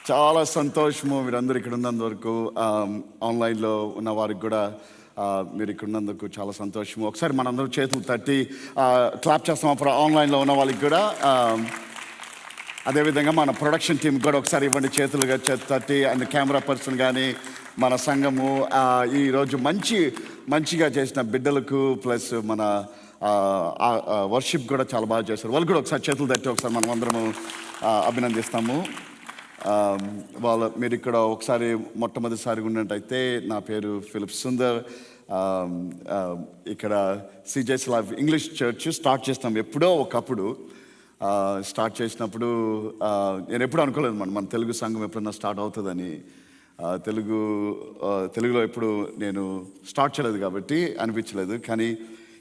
చాలా సంతోషము మీరందరూ ఇక్కడ ఉన్నందువరకు. ఆన్లైన్లో ఉన్న వారికి కూడా మీరు ఇక్కడ ఉన్నందుకు చాలా సంతోషము. ఒకసారి మనందరూ చేతులు తట్టి క్లాప్ చేస్తాం అప్పుడు ఆన్లైన్లో ఉన్న వాళ్ళకి కూడా. అదేవిధంగా మన ప్రొడక్షన్ టీం కూడా ఒకసారి ఇవ్వండి చేతులుగా తట్టి. అండ్ కెమెరా పర్సన్ కానీ మన సంఘము ఈరోజు మంచిగా చేసిన బిడ్డలకు ప్లస్ మన వర్షిప్ కూడా చాలా బాగా చేశారు. వాళ్ళు కూడా ఒకసారి చేతులు తట్టి ఒకసారి మనం అందరము అభినందిస్తాము. మీరు ఇక్కడ ఒకసారి మొట్టమొదటిసారిగా ఉన్నట్టయితే నా పేరు ఫిలిప్ సుందర్. ఇక్కడ సిజెస్ లైఫ్ ఇంగ్లీష్ చర్చ్ స్టార్ట్ చేస్తాం ఎప్పుడో ఒకప్పుడు. స్టార్ట్ చేసినప్పుడు నేను ఎప్పుడు అనుకోలేదు మన తెలుగు సంఘం ఎప్పుడన్నా స్టార్ట్ అవుతుందని. తెలుగులో ఎప్పుడు నేను స్టార్ట్ చేయలేదు కాబట్టి అనిపించలేదు. కానీ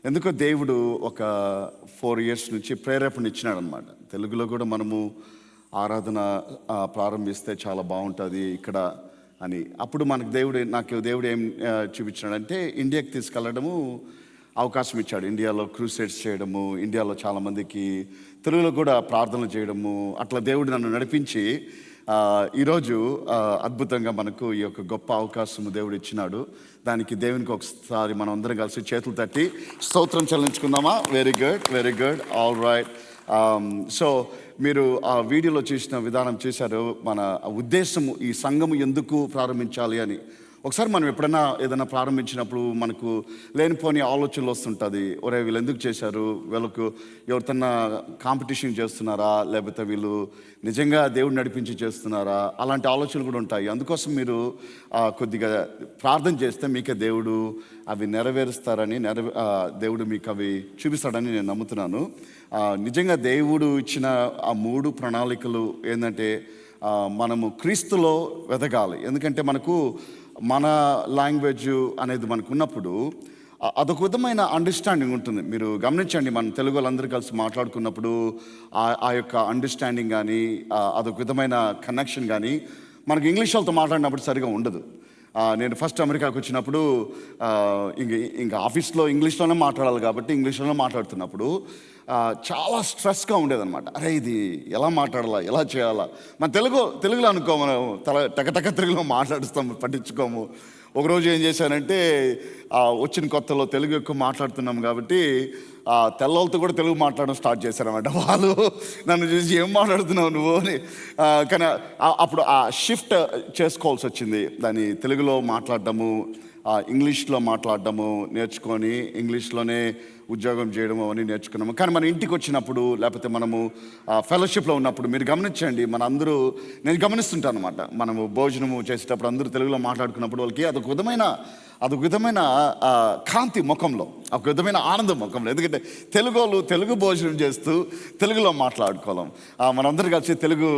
ఎందుకో దేవుడు ఒక 4 years నుంచి ప్రేరేపణ ఇచ్చినాడు అనమాట. తెలుగులో కూడా మనము ఆరాధన ప్రారంభిస్తే చాలా బాగుంటుంది ఇక్కడ అని. అప్పుడు నాకు దేవుడు ఏం చూపించాడంటే ఇండియాకి తీసుకెళ్ళడము అవకాశం ఇచ్చాడు. ఇండియాలో క్రూసేడ్స్ చేయడము, ఇండియాలో చాలామందికి తెలుగులో కూడా ప్రార్థనలు చేయడము, అట్లా దేవుడు నన్ను నడిపించి ఈరోజు అద్భుతంగా మనకు ఈ యొక్క గొప్ప అవకాశం దేవుడు ఇచ్చినాడు. దానికి దేవునికి ఒకసారి మనం అందరం కలిసి చేతులు తట్టి స్తోత్రం చెల్లించుకుందామా? Very good, very good, all right. So మీరు ఆ వీడియోలో చూసిన విధానం చేశారు. మన ఉద్దేశము ఈ సంఘము ఎందుకు ప్రారంభించాలి అని. ఒకసారి మనం ఎప్పుడైనా ఏదైనా ప్రారంభించినప్పుడు మనకు లేనిపోని ఆలోచనలు వస్తుంటుంది. ఒరే వీళ్ళు ఎందుకు చేశారు, వీళ్ళకు ఎవరితోన్నా కాంపిటీషన్ చేస్తున్నారా, లేకపోతే వీళ్ళు నిజంగా దేవుడు నడిపించి చేస్తున్నారా, అలాంటి ఆలోచనలు కూడా ఉంటాయి. అందుకోసం మీరు కొద్దిగా ప్రార్థన చేస్తే మీకే దేవుడు అవి నెరవేరుస్తారని దేవుడు మీకు అవి చూపిస్తాడని నేను నమ్ముతున్నాను. నిజంగా దేవుడు ఇచ్చిన ఆ 3 ప్రణాళికలు ఏంటంటే మనము క్రీస్తులో వెతకాలి. ఎందుకంటే మనకు మన లాంగ్వేజ్ అనేది మనకు ఉన్నప్పుడు అదొక విధమైన అండర్స్టాండింగ్ ఉంటుంది. మీరు గమనించండి, మన తెలుగు వాళ్ళందరూ కలిసి మాట్లాడుకున్నప్పుడు ఆ యొక్క అండర్స్టాండింగ్ కానీ అదొక విధమైన కనెక్షన్ కానీ మనకు ఇంగ్లీష్ వాళ్ళతో మాట్లాడినప్పుడు సరిగా ఉండదు. నేను ఫస్ట్ అమెరికాకు వచ్చినప్పుడు ఇంకా ఆఫీస్లో ఇంగ్లీష్లోనే మాట్లాడాలి కాబట్టి ఇంగ్లీష్లోనే మాట్లాడుతున్నప్పుడు చాలా స్ట్రెస్గా ఉండేదన్నమాట. అరే ఇది ఎలా మాట్లాడాలా, ఎలా చేయాలా. మన తెలుగులో అనుకో, మనం టకటక తెలుగులో మాట్లాడుస్తాము, పట్టించుకోము. ఒకరోజు ఏం చేశానంటే వచ్చిన కొత్తలో తెలుగు ఎక్కువ మాట్లాడుతున్నాము కాబట్టి తెల్లలతో కూడా తెలుగు మాట్లాడడం స్టార్ట్ చేశారన్నమాట. వాళ్ళు నన్ను చూసి ఏం మాట్లాడుతున్నావు నువ్వు అని. కానీ అప్పుడు ఆ షిఫ్ట్ చేసుకోవాల్సి వచ్చింది. దాన్ని తెలుగులో మాట్లాడటము, ఇంగ్లీష్లో మాట్లాడటము నేర్చుకొని ఇంగ్లీష్లోనే ఉద్యోగం చేయడం అవన్నీ నేర్చుకున్నాము. కానీ మన ఇంటికి వచ్చినప్పుడు లేకపోతే మనము ఫెలోషిప్లో ఉన్నప్పుడు మీరు గమనించండి, నేను గమనిస్తుంటాను అనమాట. మనము భోజనము చేసేటప్పుడు అందరూ తెలుగులో మాట్లాడుకున్నప్పుడు వాళ్ళకి అదొక విధమైన కాంతి ముఖంలో, ఒక విధమైన ఆనందం ముఖంలో. ఎందుకంటే తెలుగు భోజనం చేస్తూ తెలుగులో మాట్లాడుకోవాలి. మనందరూ కలిసి తెలుగు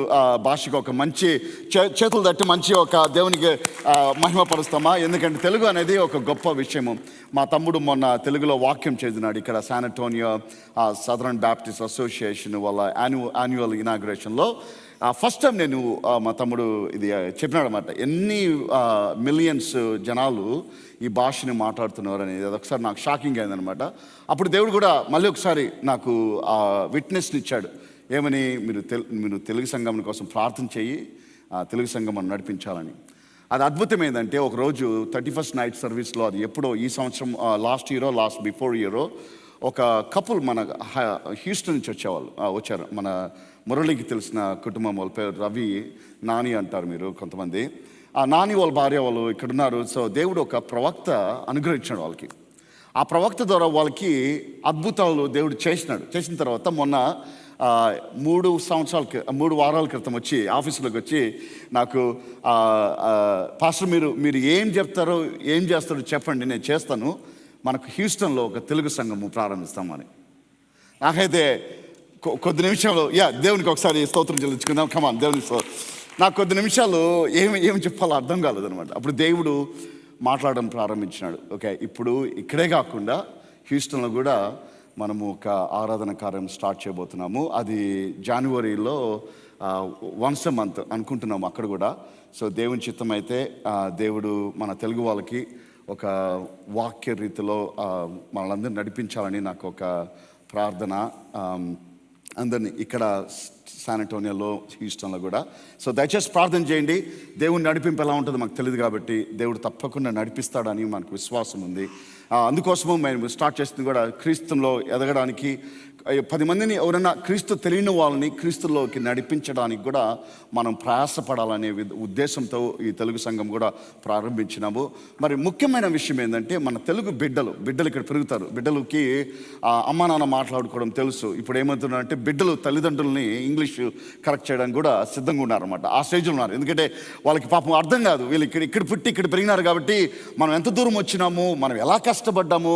భాషకు ఒక మంచి చేతులు తట్టి మంచి ఒక దేవునికి మహిమపరుస్తామా? ఎందుకంటే తెలుగు అనేది ఒక గొప్ప విషయము. మా తమ్ముడు మొన్న తెలుగులో వాక్యం చదివినాడు ఇక్కడ San Antonio southern Baptist association వాళ్ళ యాన్యువల్ ఇనాగ్రేషన్లో. ఫస్ట్ టైం నేను మా తమ్ముడు ఇది చెప్పినాడు అనమాట. ఎన్ని మిలియన్స్ జనాలు ఈ భాషని మాట్లాడుతున్నారు అనేది. అదొకసారి నాకు షాకింగ్ అయిందనమాట. అప్పుడు దేవుడు కూడా మళ్ళీ ఒకసారి నాకు విట్నెస్ని ఇచ్చాడు. ఏమని? మీరు తెలుగు సంఘం కోసం ప్రార్థన చేయి, తెలుగు సంఘం మనం నడిపించాలని. అది అద్భుతం ఏంటంటే ఒకరోజు 31st నైట్ సర్వీస్లో, అది ఎప్పుడో ఈ సంవత్సరం బిఫోర్ ఇయరో ఒక కపుల్ మన హ్యూస్టన్ నుంచి వచ్చారు. మన మురళికి తెలిసిన కుటుంబం, వాళ్ళ పేరు రవి, నాని అంటారు మీరు కొంతమంది. ఆ నాని వాళ్ళ భార్య వాళ్ళు ఇక్కడ ఉన్నారు. సో దేవుడు ఒక ప్రవక్త అనుగ్రహించాడు వాళ్ళకి. ఆ ప్రవక్త ద్వారా వాళ్ళకి అద్భుతాలు దేవుడు చేసిన తర్వాత మొన్న 3 వారాల క్రితం వచ్చి ఆఫీసులోకి వచ్చి నాకు పాస్టర్ మీరు ఏం చేస్తారో చెప్పండి, నేను చేస్తాను. మనకు హ్యూస్టన్లో ఒక తెలుగు సంఘము ప్రారంభిస్తామని. నాకైతే కొద్ది నిమిషాలు దేవునికి ఒకసారి స్తోత్రం చెల్లించుకుందాం. కమాన్ దేవునికి. నాకు కొద్ది నిమిషాలు ఏమి చెప్పాలో అర్థం కాలేదనమాట. అప్పుడు దేవుడు మాట్లాడడం ప్రారంభించినాడు. ఓకే, ఇప్పుడు ఇక్కడే కాకుండా హ్యూస్టన్లో కూడా మనము ఒక ఆరాధన కార్యం స్టార్ట్ చేయబోతున్నాము. అది జనవరిలో once a month అనుకుంటున్నాము అక్కడ కూడా. సో దేవుని చిత్తం అయితే దేవుడు మన తెలుగు వాళ్ళకి ఒక వాక్య రీతిలో మనల్ని నడిపించాలని నాకు ఒక ప్రార్థన. అందరినీ ఇక్కడ శాన్ అంటోనియోలో, హ్యూస్టన్లో కూడా. సో దయచేసి ప్రార్థన చేయండి. దేవుని నడిపింపు ఎలా ఉంటుందో మాకు తెలియదు కాబట్టి దేవుడు తప్పకుండా నడిపిస్తాడని మనకు విశ్వాసం ఉంది. అందుకోసము మేము స్టార్ట్ చేస్తుంది కూడా క్రీస్తులో ఎదగడానికి, 10 మందిని ఎవరైనా క్రీస్తు తెలియని వాళ్ళని క్రీస్తులోకి నడిపించడానికి కూడా మనం ప్రయాసపడాలనే ఉద్దేశంతో ఈ తెలుగు సంఘం కూడా ప్రారంభించినాము. మరి ముఖ్యమైన విషయం ఏంటంటే మన తెలుగు బిడ్డలు ఇక్కడ పెరుగుతారు. బిడ్డలకి అమ్మా నాన్న మాట్లాడుకోవడం తెలుసు. ఇప్పుడు ఏమవుతున్నారంటే బిడ్డలు తల్లిదండ్రులని ఇంగ్లీష్ కరెక్ట్ చేయడానికి కూడా సిద్ధంగా ఉన్నారన్నమాట. ఆ స్టేజ్లో ఉన్నారు. ఎందుకంటే వాళ్ళకి పాపం అర్థం కాదు, వీళ్ళు ఇక్కడ పుట్టి ఇక్కడ పెరిగినారు కాబట్టి మనం ఎంత దూరం వచ్చినాము, మనం ఎలా కష్టపడ్డాము,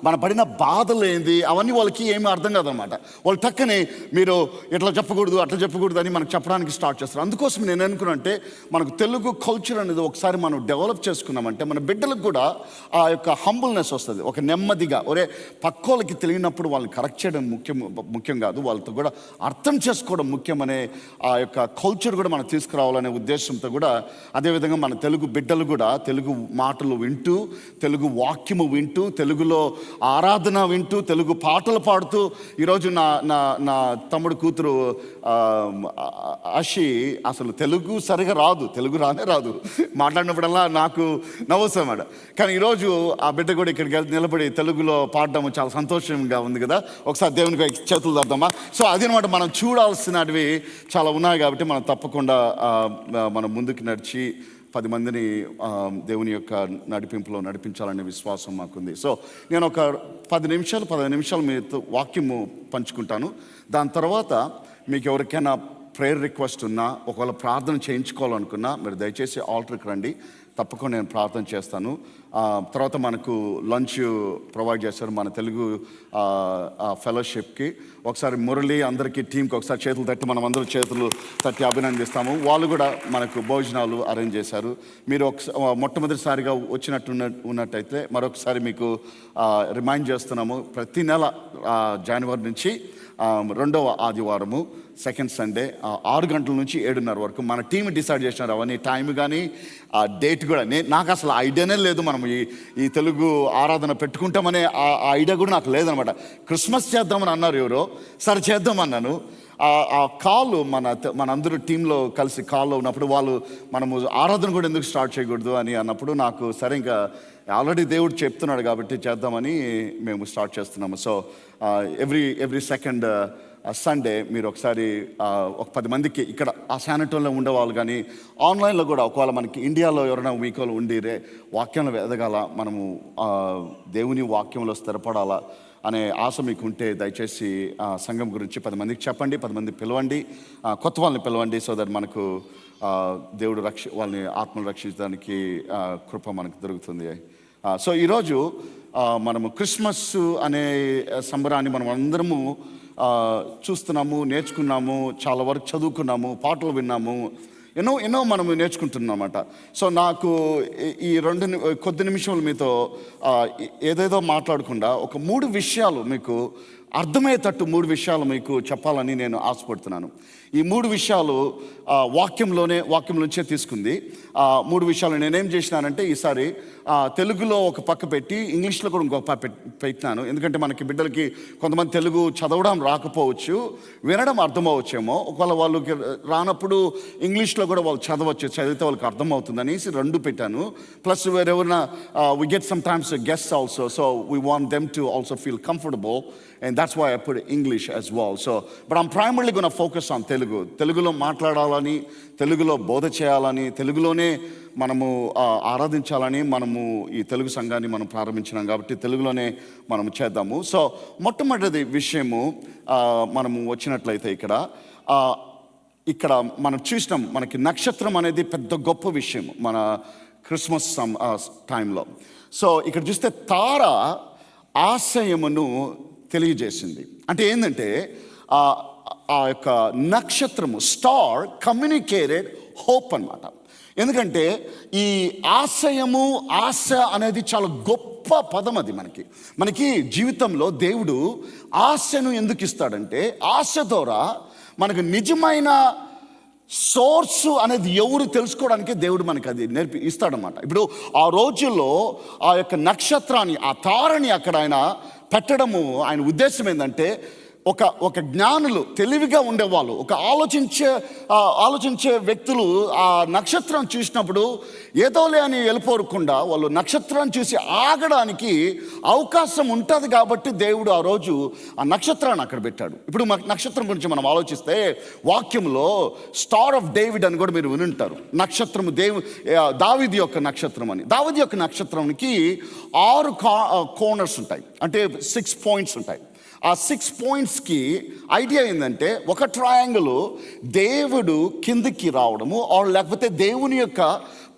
మన పడిన బాధలు ఏంది, అవన్నీ వాళ్ళకి ఏమీ అర్థం కాదు అన్నమాట. వాళ్ళు టక్కనే మీరు ఇట్లా చెప్పకూడదు అట్లా చెప్పకూడదు అని మనకు చెప్పడానికి స్టార్ట్ చేస్తారు. అందుకోసం నేను అనుకున్నానంటే మనకు తెలుగు కల్చర్ అనేది ఒకసారి మనం డెవలప్ చేసుకున్నామంటే మన బిడ్డలకు కూడా ఆ యొక్క హంబుల్నెస్ వస్తుంది. ఒక నెమ్మదిగా ఒరే పక్కోళ్ళకి తెలియనప్పుడు వాళ్ళని కరెక్ట్ చేయడం ముఖ్యం కాదు, వాళ్ళతో కూడా అర్థం చేసుకోవడం ముఖ్యమనే ఆ యొక్క కల్చర్ కూడా మనం తీసుకురావాలనే ఉద్దేశంతో కూడా, అదేవిధంగా మన తెలుగు బిడ్డలు కూడా తెలుగు మాటలు వింటూ, తెలుగు వాక్యము వింటూ, తెలుగులో ఆరాధన వింటూ, తెలుగు పాటలు పాడుతూ. ఈరోజు నా తమ్ముడు కూతురు అషి అసలు తెలుగు సరిగా రాదు, తెలుగు రాదు, మాట్లాడినప్పుడల్లా నాకు నవ్వుస్తామాట. కానీ ఈరోజు ఆ బిడ్డ కూడా ఇక్కడికి వెళ్ళి నిలబడి తెలుగులో పాడడం చాలా సంతోషంగా ఉంది కదా. ఒకసారి దేవునికి చేతులు తద్దామా. సో అది అనమాట, మనం చూడాల్సినవి చాలా ఉన్నాయి కాబట్టి మనం తప్పకుండా మనం ముందుకు నడిచి 10 మందిని దేవుని యొక్క నడిపింపులో నడిపించాలనే విశ్వాసం మాకుంది. సో నేను ఒక 15 నిమిషాలు మీతో వాక్యము పంచుకుంటాను. దాని తర్వాత మీకు ఎవరికైనా ప్రేయర్ రిక్వెస్ట్ ఉన్నా, ఒకవేళ ప్రార్థన చేయించుకోవాలనుకున్నా మీరు దయచేసి ఆల్టర్కి రండి, తప్పకుండా నేను ప్రార్థన చేస్తాను. తర్వాత మనకు లంచ్ ప్రొవైడ్ చేస్తారు మన తెలుగు ఫెలోషిప్కి. ఒకసారి మురళి అందరికీ టీంకి ఒకసారి చేతులు తట్టి మనం అందరూ చేతులు తట్టి అభినందిస్తాము. వాళ్ళు కూడా మనకు భోజనాలు అరేంజ్ చేశారు. మీరు మొట్టమొదటిసారిగా ఉన్నట్టయితే మరొకసారి మీకు రిమైండ్ చేస్తున్నాము, ప్రతి నెల జనవరి నుంచి 2వ ఆదివారము సెకండ్ సండే 6 గంటల నుంచి 7:30 వరకు మన టీం డిసైడ్ చేసినారు. అవన్నీ టైం కానీ ఆ డేట్ కూడా నాకు అసలు ఐడియానే లేదు. మనం ఈ తెలుగు ఆరాధన పెట్టుకుంటామనే ఆ ఐడియా కూడా నాకు లేదనమాట. క్రిస్మస్ చేద్దామని అన్నారు ఎవరో, సరే చేద్దామన్నాను. ఆ కాల్ మనందరూ టీంలో కలిసి కాల్లో ఉన్నప్పుడు వాళ్ళు మనము ఆరాధన కూడా ఎందుకు స్టార్ట్ చేయకూడదు అని అన్నప్పుడు నాకు సరే ఇంకా ఆల్రెడీ దేవుడు చెప్తున్నాడు కాబట్టి చేద్దామని మేము స్టార్ట్ చేస్తున్నాము. సో ఎవ్రీ సెకండ్ సండే మీరు ఒకసారి ఒక 10 మందికి ఇక్కడ ఆ శాన్ అంటోనియోలో ఉండేవాళ్ళు కానీ ఆన్లైన్లో కూడా ఒకవేళ మనకి ఇండియాలో ఎవరైనా మీకోలు ఉండి వాక్యంలో ఎదగాల, మనము దేవుని వాక్యంలో స్థిరపడాలా అనే ఆశ మీకు ఉంటే దయచేసి సంఘం గురించి 10 మందికి చెప్పండి, 10 మందికి పిలవండి, కొత్త వాళ్ళని పిలవండి. సో దట్ మనకు దేవుడు వాళ్ళని ఆత్మను రక్షించడానికి కృప మనకు దొరుకుతుంది. సో ఈరోజు మనము క్రిస్మస్ అనే సంబరాన్ని మనం అందరము చూస్తున్నాము, నేర్చుకున్నాము, చాలా వరకు చదువుకున్నాము, పాటలు విన్నాము, ఎన్నో మనము నేర్చుకుంటున్నామన్నమాట. సో నాకు ఈ కొద్ది నిమిషాలు మీతో ఏదేదో మాట్లాడకుండా ఒక 3 విషయాలు మీకు అర్థమయ్యేటట్టు 3 విషయాలు మీకు చెప్పాలని నేను ఆశపడుతున్నాను. ఈ 3 విషయాలు వాక్యంలోంచే తీసుకుంది. 3 విషయాలు నేనేం చేసినానంటే ఈసారి తెలుగులో ఒక పక్క పెట్టి ఇంగ్లీష్లో కూడా ఇంకొక పక్క పెట్టినాను. ఎందుకంటే మనకి బిడ్డలకి కొంతమంది తెలుగు చదవడం రాకపోవచ్చు, వినడం అర్థమవచ్చేమో. ఒకవేళ వాళ్ళకి రానప్పుడు ఇంగ్లీష్లో కూడా వాళ్ళు చదివితే వాళ్ళకి అర్థమవుతుందని 2 పెట్టాను. ప్లస్ వేరెవరైనా we get sometimes guests also, so we want them to also feel comfortable, and that's why I put English as well. So but I'm primarily going to focus on తెలుగులో మాట్లాడాలని, తెలుగులో బోధ చేయాలని, తెలుగులోనే మనము ఆరాధించాలని మనము ఈ తెలుగు సంఘాన్ని మనం ప్రారంభించినాం కాబట్టి తెలుగులోనే మనము చేద్దాము. సో మొట్టమొదటి విషయము మనము వచ్చినట్లయితే ఇక్కడ మనం చూసినాం, మనకి నక్షత్రం అనేది పెద్ద గొప్ప విషయం మన క్రిస్మస్ టైంలో. సో ఇక్కడ చూస్తే తార ఆశయమును తెలియజేసింది. అంటే ఏంటంటే ఆ యొక్క నక్షత్రము స్టార్ కమ్యూనికేటెడ్ హోప్ అన్నమాట. ఎందుకంటే ఈ ఆశ అనేది చాలా గొప్ప పదం. అది మనకి జీవితంలో దేవుడు ఆశను ఎందుకు ఇస్తాడంటే ఆశ ద్వారా మనకు నిజమైన సోర్సు అనేది ఎవరు తెలుసుకోవడానికి దేవుడు మనకి అది ఇస్తాడనమాట. ఇప్పుడు ఆ రోజుల్లో ఆ యొక్క నక్షత్రాన్ని, ఆ తారని అక్కడ ఆయన పెట్టడము, ఆయన ఉద్దేశం ఏంటంటే ఒక జ్ఞానులు, తెలివిగా ఉండేవాళ్ళు, ఆలోచించే వ్యక్తులు ఆ నక్షత్రం చూసినప్పుడు ఏదోలే అని వెళ్ళిపోరకుండా వాళ్ళు నక్షత్రాన్ని చూసి ఆగడానికి అవకాశం ఉంటుంది. కాబట్టి దేవుడు ఆ రోజు ఆ నక్షత్రాన్ని అక్కడ పెట్టాడు. ఇప్పుడు నక్షత్రం గురించి మనం ఆలోచిస్తే వాక్యంలో స్టార్ ఆఫ్ డేవిడ్ అని కూడా మీరు వినుంటారు. నక్షత్రము దావీదు యొక్క నక్షత్రం అని. దావీదు యొక్క నక్షత్రానికి 6 కార్నర్స్ ఉంటాయి, అంటే 6 పాయింట్స్ ఉంటాయి. ఆ 6 పాయింట్స్కి ఐడియా ఏంటంటే, ఒక ట్రయాంగిల్ దేవుడు కిందికి రావడము, లేకపోతే దేవుని యొక్క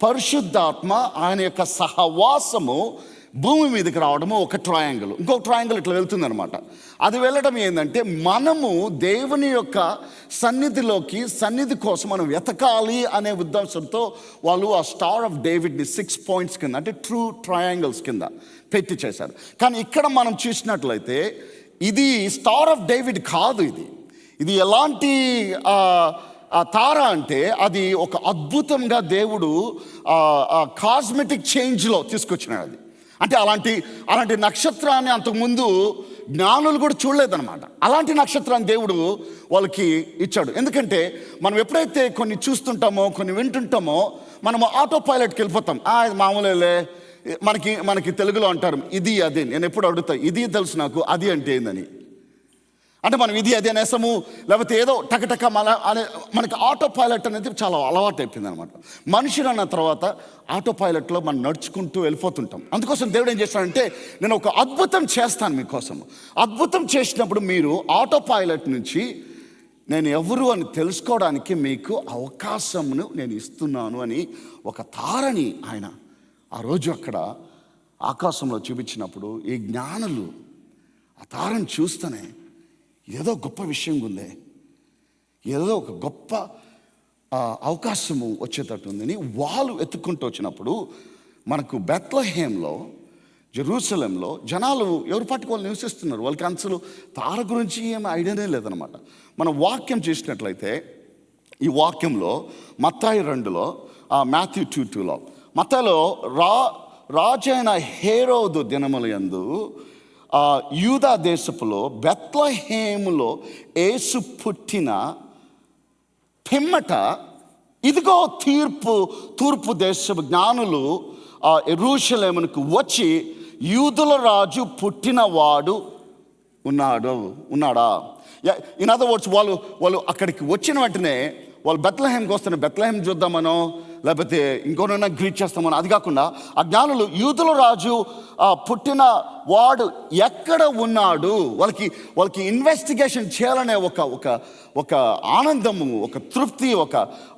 పరిశుద్ధాత్మ, ఆయన యొక్క సహవాసము భూమి మీదకి రావడము ఒక ట్రయాంగిల్. ఇంకొక ట్రయాంగిల్ ఇట్లా వెళ్తుంది అనమాట. అది వెళ్ళడం ఏంటంటే, మనము దేవుని యొక్క సన్నిధి కోసం మనం వెతకాలి అనే ఉద్దేశంతో వాళ్ళు ఆ స్టార్ ఆఫ్ డేవిడ్ని 6 పాయింట్స్ కింద, అంటే ట్రూ ట్రయాంగిల్స్ కింద పెట్టి చేశారు. కానీ ఇక్కడ మనం చూసినట్లయితే ఇది స్టార్ ఆఫ్ డేవిడ్ కాదు. ఇది ఎలాంటి తార అంటే, అది ఒక అద్భుతంగా దేవుడు కాస్మెటిక్ చేంజ్లో తీసుకొచ్చినాడు. అది అంటే అలాంటి నక్షత్రాన్ని అంతకుముందు జ్ఞానులు కూడా చూడలేదన్నమాట. అలాంటి నక్షత్రాన్ని దేవుడు వాళ్ళకి ఇచ్చాడు. ఎందుకంటే మనం ఎప్పుడైతే కొన్ని చూస్తుంటామో, కొన్ని వింటుంటామో, మనము ఆటో పైలట్కి వెళ్ళిపోతాం. ఇది మామూలులే. మనకి తెలుగులో అంటారు ఇది అది. నేను ఎప్పుడు అడుగుతా, ఇది తెలుసు నాకు, అది అంటే ఏందని. అంటే మనం ఇది అది అనేసాము, లేకపోతే ఏదో టకటక మనకి ఆటో పైలట్ అనేది చాలా అలవాటు అయిపోయింది అనమాట. మనుషులు అన్న తర్వాత ఆటో పైలట్లో మనం నడుచుకుంటూ వెళ్ళిపోతుంటాం. అందుకోసం దేవుడు ఏం చేస్తాడంటే, నేను ఒక అద్భుతం చేస్తాను మీకోసం. అద్భుతం చేసినప్పుడు మీరు ఆటో పైలట్ నుంచి నేను ఎవరు అని తెలుసుకోవడానికి మీకు అవకాశమును నేను ఇస్తున్నాను అని ఒక తారని ఆయన ఆ రోజు అక్కడ ఆకాశంలో చూపించినప్పుడు, ఈ జ్ఞానులు ఆ తారని చూస్తేనే ఏదో గొప్ప విషయం ఉందే, ఏదో ఒక గొప్ప అవకాశము వచ్చేటట్టు ఉందని వాళ్ళు ఎత్తుక్కుంటూ వచ్చినప్పుడు, మనకు బెత్లెహేంలో, జెరూసలేంలో జనాలు ఎవరి పాటికి వాళ్ళు నివసిస్తున్నారు. వాళ్ళకి అసలు తార గురించి ఏమి ఐడియానే లేదనమాట. మనం వాక్యం చేసినట్లయితే ఈ వాక్యంలో మత్తాయి 2లో, మాథ్యూ 2:2లో, మత్తయిలో రాజైన హేరోదు దినములందు యూదా దేశపులో బెత్లెహేములో యేసు పుట్టిన పిమ్మట ఇదిగో తూర్పు దేశపు జ్ఞానులు యెరూషలేమునకు వచ్చి, యూదుల రాజు పుట్టినవాడు ఉన్నాడా. ఇన్ అదర్ వర్డ్స్, వాళ్ళు అక్కడికి వచ్చిన వెంటనే వాళ్ళు బెత్లెహేంకి వస్తున్నారు. బెత్లెహేం చూద్దామనో లేకపోతే ఇంకోనైనా గ్రీట్ చేస్తామనో, అది కాకుండా ఆ జ్ఞానులు యూదుల రాజు పుట్టిన వాడు ఎక్కడ ఉన్నాడు, వాళ్ళకి ఇన్వెస్టిగేషన్ చేయాలనే ఒక ఆనందము, ఒక తృప్తి,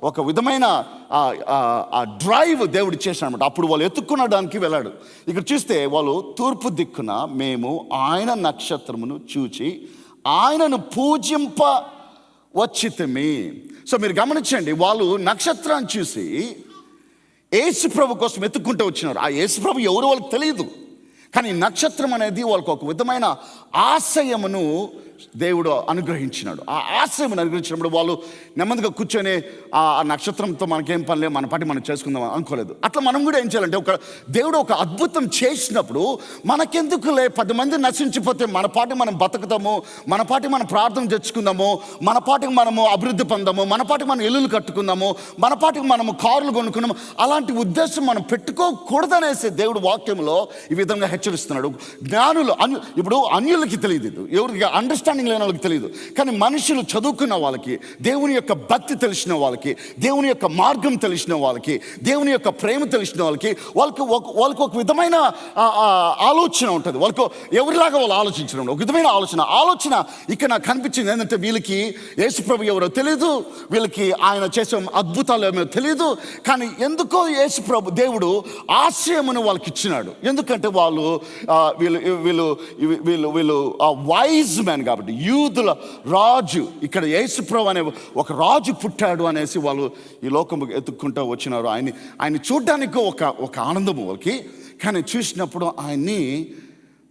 ఒక విధమైన డ్రైవ్ దేవుడు చేశాడనమాట. అప్పుడు వాళ్ళు ఎత్తుక్కునడానికి వెళ్ళాడు. ఇక్కడ చూస్తే వాళ్ళు తూర్పు దిక్కున మేము ఆయన నక్షత్రమును చూచి ఆయనను పూజింప వచ్చితిమి. సో మీరు గమనించండి, వాళ్ళు నక్షత్రాన్ని చూసి యేసుప్రభు కోసం ఎత్తుక్కుంటూ వచ్చినారు. ఆ యేసుప్రభు ఎవరు వాళ్ళకి తెలియదు, కానీ నక్షత్రం అనేది వాళ్ళకు ఒక విధమైన ఆశయమును దేవుడు అనుగ్రహించినాడు. ఆ ఆశయమును అనుగ్రహించినప్పుడు వాళ్ళు నెమ్మదిగా కూర్చొని ఆ నక్షత్రంతో మనకేం పనిలే, మన పాటి మనం చేసుకుందాం అనుకోలేదు. అట్లా మనం కూడా ఏం చేయాలంటే, దేవుడు ఒక అద్భుతం చేసినప్పుడు మనకెందుకులే 10 మంది నశించిపోతే మన పాటి మనం బతుకుతాము, మన పాటి మనం ప్రార్థన తెచ్చుకుందాము, మన పాటికి మనము అభివృద్ధి పొందాము, మన పాటికి మనం ఇల్లులు కట్టుకుందాము, మన పాటికి మనము కార్లు కొనుక్కున్నాము, అలాంటి ఉద్దేశం మనం పెట్టుకోకూడదనేసి దేవుడు వాక్యంలో ఈ విధంగా హెచ్చరిస్తున్నాడు. జ్ఞానులు ఇప్పుడు అన్యులకి తెలియదు, ఎవరికి అండర్స్టాండింగ్ లేని వాళ్ళకి తెలియదు, కానీ మనుషులు చదువుకున్న వాళ్ళకి, దేవుని యొక్క భక్తి తెలిసిన వాళ్ళకి, దేవుని యొక్క మార్గం తెలిసిన వాళ్ళకి, దేవుని యొక్క ప్రేమ తెలిసిన వాళ్ళకి ఒక విధమైన ఆలోచన ఉంటుంది. వాళ్ళకు ఎవరిలాగా వాళ్ళు ఆలోచించడం, ఒక విధమైన ఆలోచన ఇక్కడ నాకు కనిపించింది. ఏంటంటే, వీళ్ళకి యేసుప్రభు ఎవరో తెలియదు, వీళ్ళకి ఆయన చేసే అద్భుతాలు ఏమో తెలియదు, కానీ ఎందుకో యేసుప్రభు దేవుడు ఆశయమును వాళ్ళకి ఇచ్చినాడు. ఎందుకంటే వాళ్ళు వీళ్ళు వైజ్ మ్యాన్ కాబట్టి, యూదుల రాజు, ఇక్కడ యేసుప్రభు అనే ఒక రాజు పుట్టాడు అనేసి వాళ్ళు ఈ లోకం ఎత్తుక్కుంటూ వచ్చినారు. ఆయన చూడడానికి ఒక ఆనందము వాళ్ళకి, కానీ చూసినప్పుడు ఆయన్ని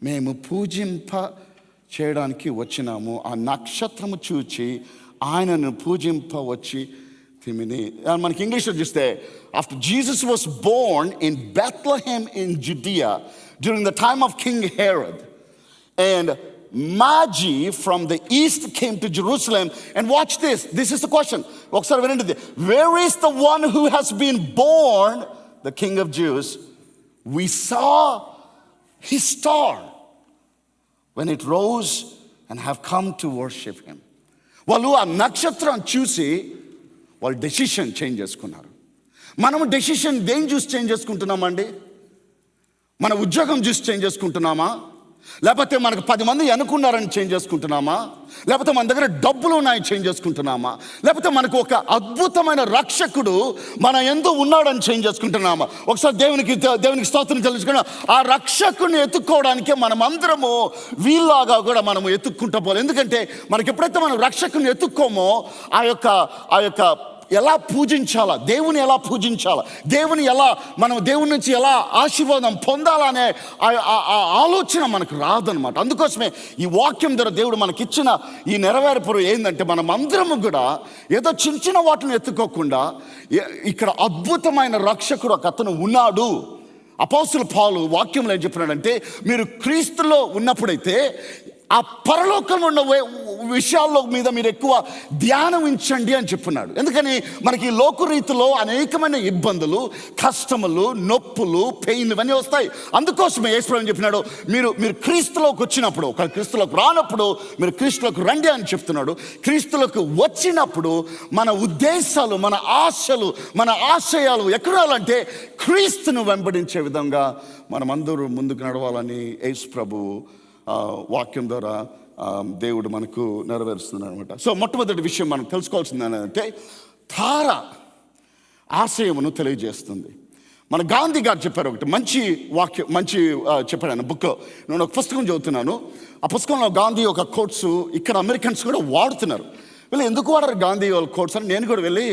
మేము పూజింప చేయడానికి వచ్చినాము. ఆ నక్షత్రము చూచి ఆయనను పూజింప వచ్చి తిమిని. మనకి ఇంగ్లీష్లో చూస్తే, after Jesus was born in Bethlehem in Judea during the time of King Herod, and Magi from the east came to Jerusalem. And watch this. This is the question. ఒకసారి వినండి. Where is the one who has been born, the King of Jews? We saw his star when it rose and have come to worship him. వాళ్ళు ఆ నక్షత్రం చూసి వాళ్ళు decision change చేసుకున్నారు. మనము decision దేని చూసి చేంజ్ చేసుకుంటున్నామండి? మన ఉద్యోగం చూసి చేంజ్ చేసుకుంటున్నామా? లేకపోతే మనకు 10 మంది అనుకున్నారని చేంజ్ చేసుకుంటున్నామా? లేకపోతే మన దగ్గర డబ్బులు ఉన్నాయని చేంజ్ చేసుకుంటున్నామా? లేకపోతే మనకు ఒక అద్భుతమైన రక్షకుడు మన యందు ఉన్నాడని చేంజ్ చేసుకుంటున్నామా? ఒకసారి దేవునికి స్తోత్రం చెల్లించుకున్నా. ఆ రక్షకుడిని ఎత్తుక్కోవడానికే మనం అందరము వీళ్ళలాగా కూడా మనము ఎత్తుక్కుంటూ పోవాలి. ఎందుకంటే మనకి ఎప్పుడైతే మనం రక్షకుడిని ఎత్తుక్కోమో ఆ యొక్క ఎలా పూజించాలా, దేవుని ఎలా పూజించాలా, దేవుని ఎలా మనం దేవుని నుంచి ఎలా ఆశీర్వాదం పొందాలనే ఆలోచన మనకు రాదనమాట. అందుకోసమే ఈ వాక్యం ద్వారా దేవుడు మనకిచ్చిన ఈ నెరవేర్పు ఏంటంటే మనం అందరము కూడా ఏదో చిన్న వాటిని ఎత్తుకోకుండా ఇక్కడ అద్భుతమైన రక్షకుడు ఒక అతను ఉన్నాడు. అపోస్తలుడు పౌలు వాక్యంలో ఏం చెప్పినాడంటే, మీరు క్రీస్తులో ఉన్నప్పుడైతే ఆ పరలోకంలో ఉన్న విషయాల్లో మీద మీరు ఎక్కువ ధ్యానం ఉంచండి అని చెప్పున్నాడు. ఎందుకని మనకి లోకరీతిలో అనేకమైన ఇబ్బందులు, కష్టములు, నొప్పులు, పెయిన్ ఇవన్నీ వస్తాయి. అందుకోసమే యేసుప్రభు చెప్పినాడు, మీరు క్రీస్తులోకి వచ్చినప్పుడు, ఒక క్రీస్తులోకి రానప్పుడు మీరు క్రీస్తులోకి రండి అని చెప్తున్నాడు. క్రీస్తులోకి వచ్చినప్పుడు మన ఉద్దేశాలు, మన ఆశలు, మన ఆశయాలు ఎక్కడాలంటే క్రీస్తును వెంబడించే విధంగా మనమందరూ ముందుకు నడవాలని యేసుప్రభు వాక్యం ద్వారా దేవుడు మనకు నెరవేరుస్తున్నాడు అనమాట. సో మొట్టమొదటి విషయం మనం తెలుసుకోవాల్సింది ఏంటంటే, తార ఆశయమును తెలియజేస్తుంది. మన గాంధీ గారు చెప్పారు ఒకటి మంచి వాక్యం, చెప్పాడు ఆయన బుక్లో. నేను ఒక పుస్తకం చదువుతున్నాను. ఆ పుస్తకంలో గాంధీ ఒక కోట్స్ ఇక్కడ అమెరికన్స్ కూడా వాడుతున్నారు. వీళ్ళు ఎందుకు వాడారు గాంధీ వాళ్ళ కోట్స్ అని నేను కూడా వెళ్ళి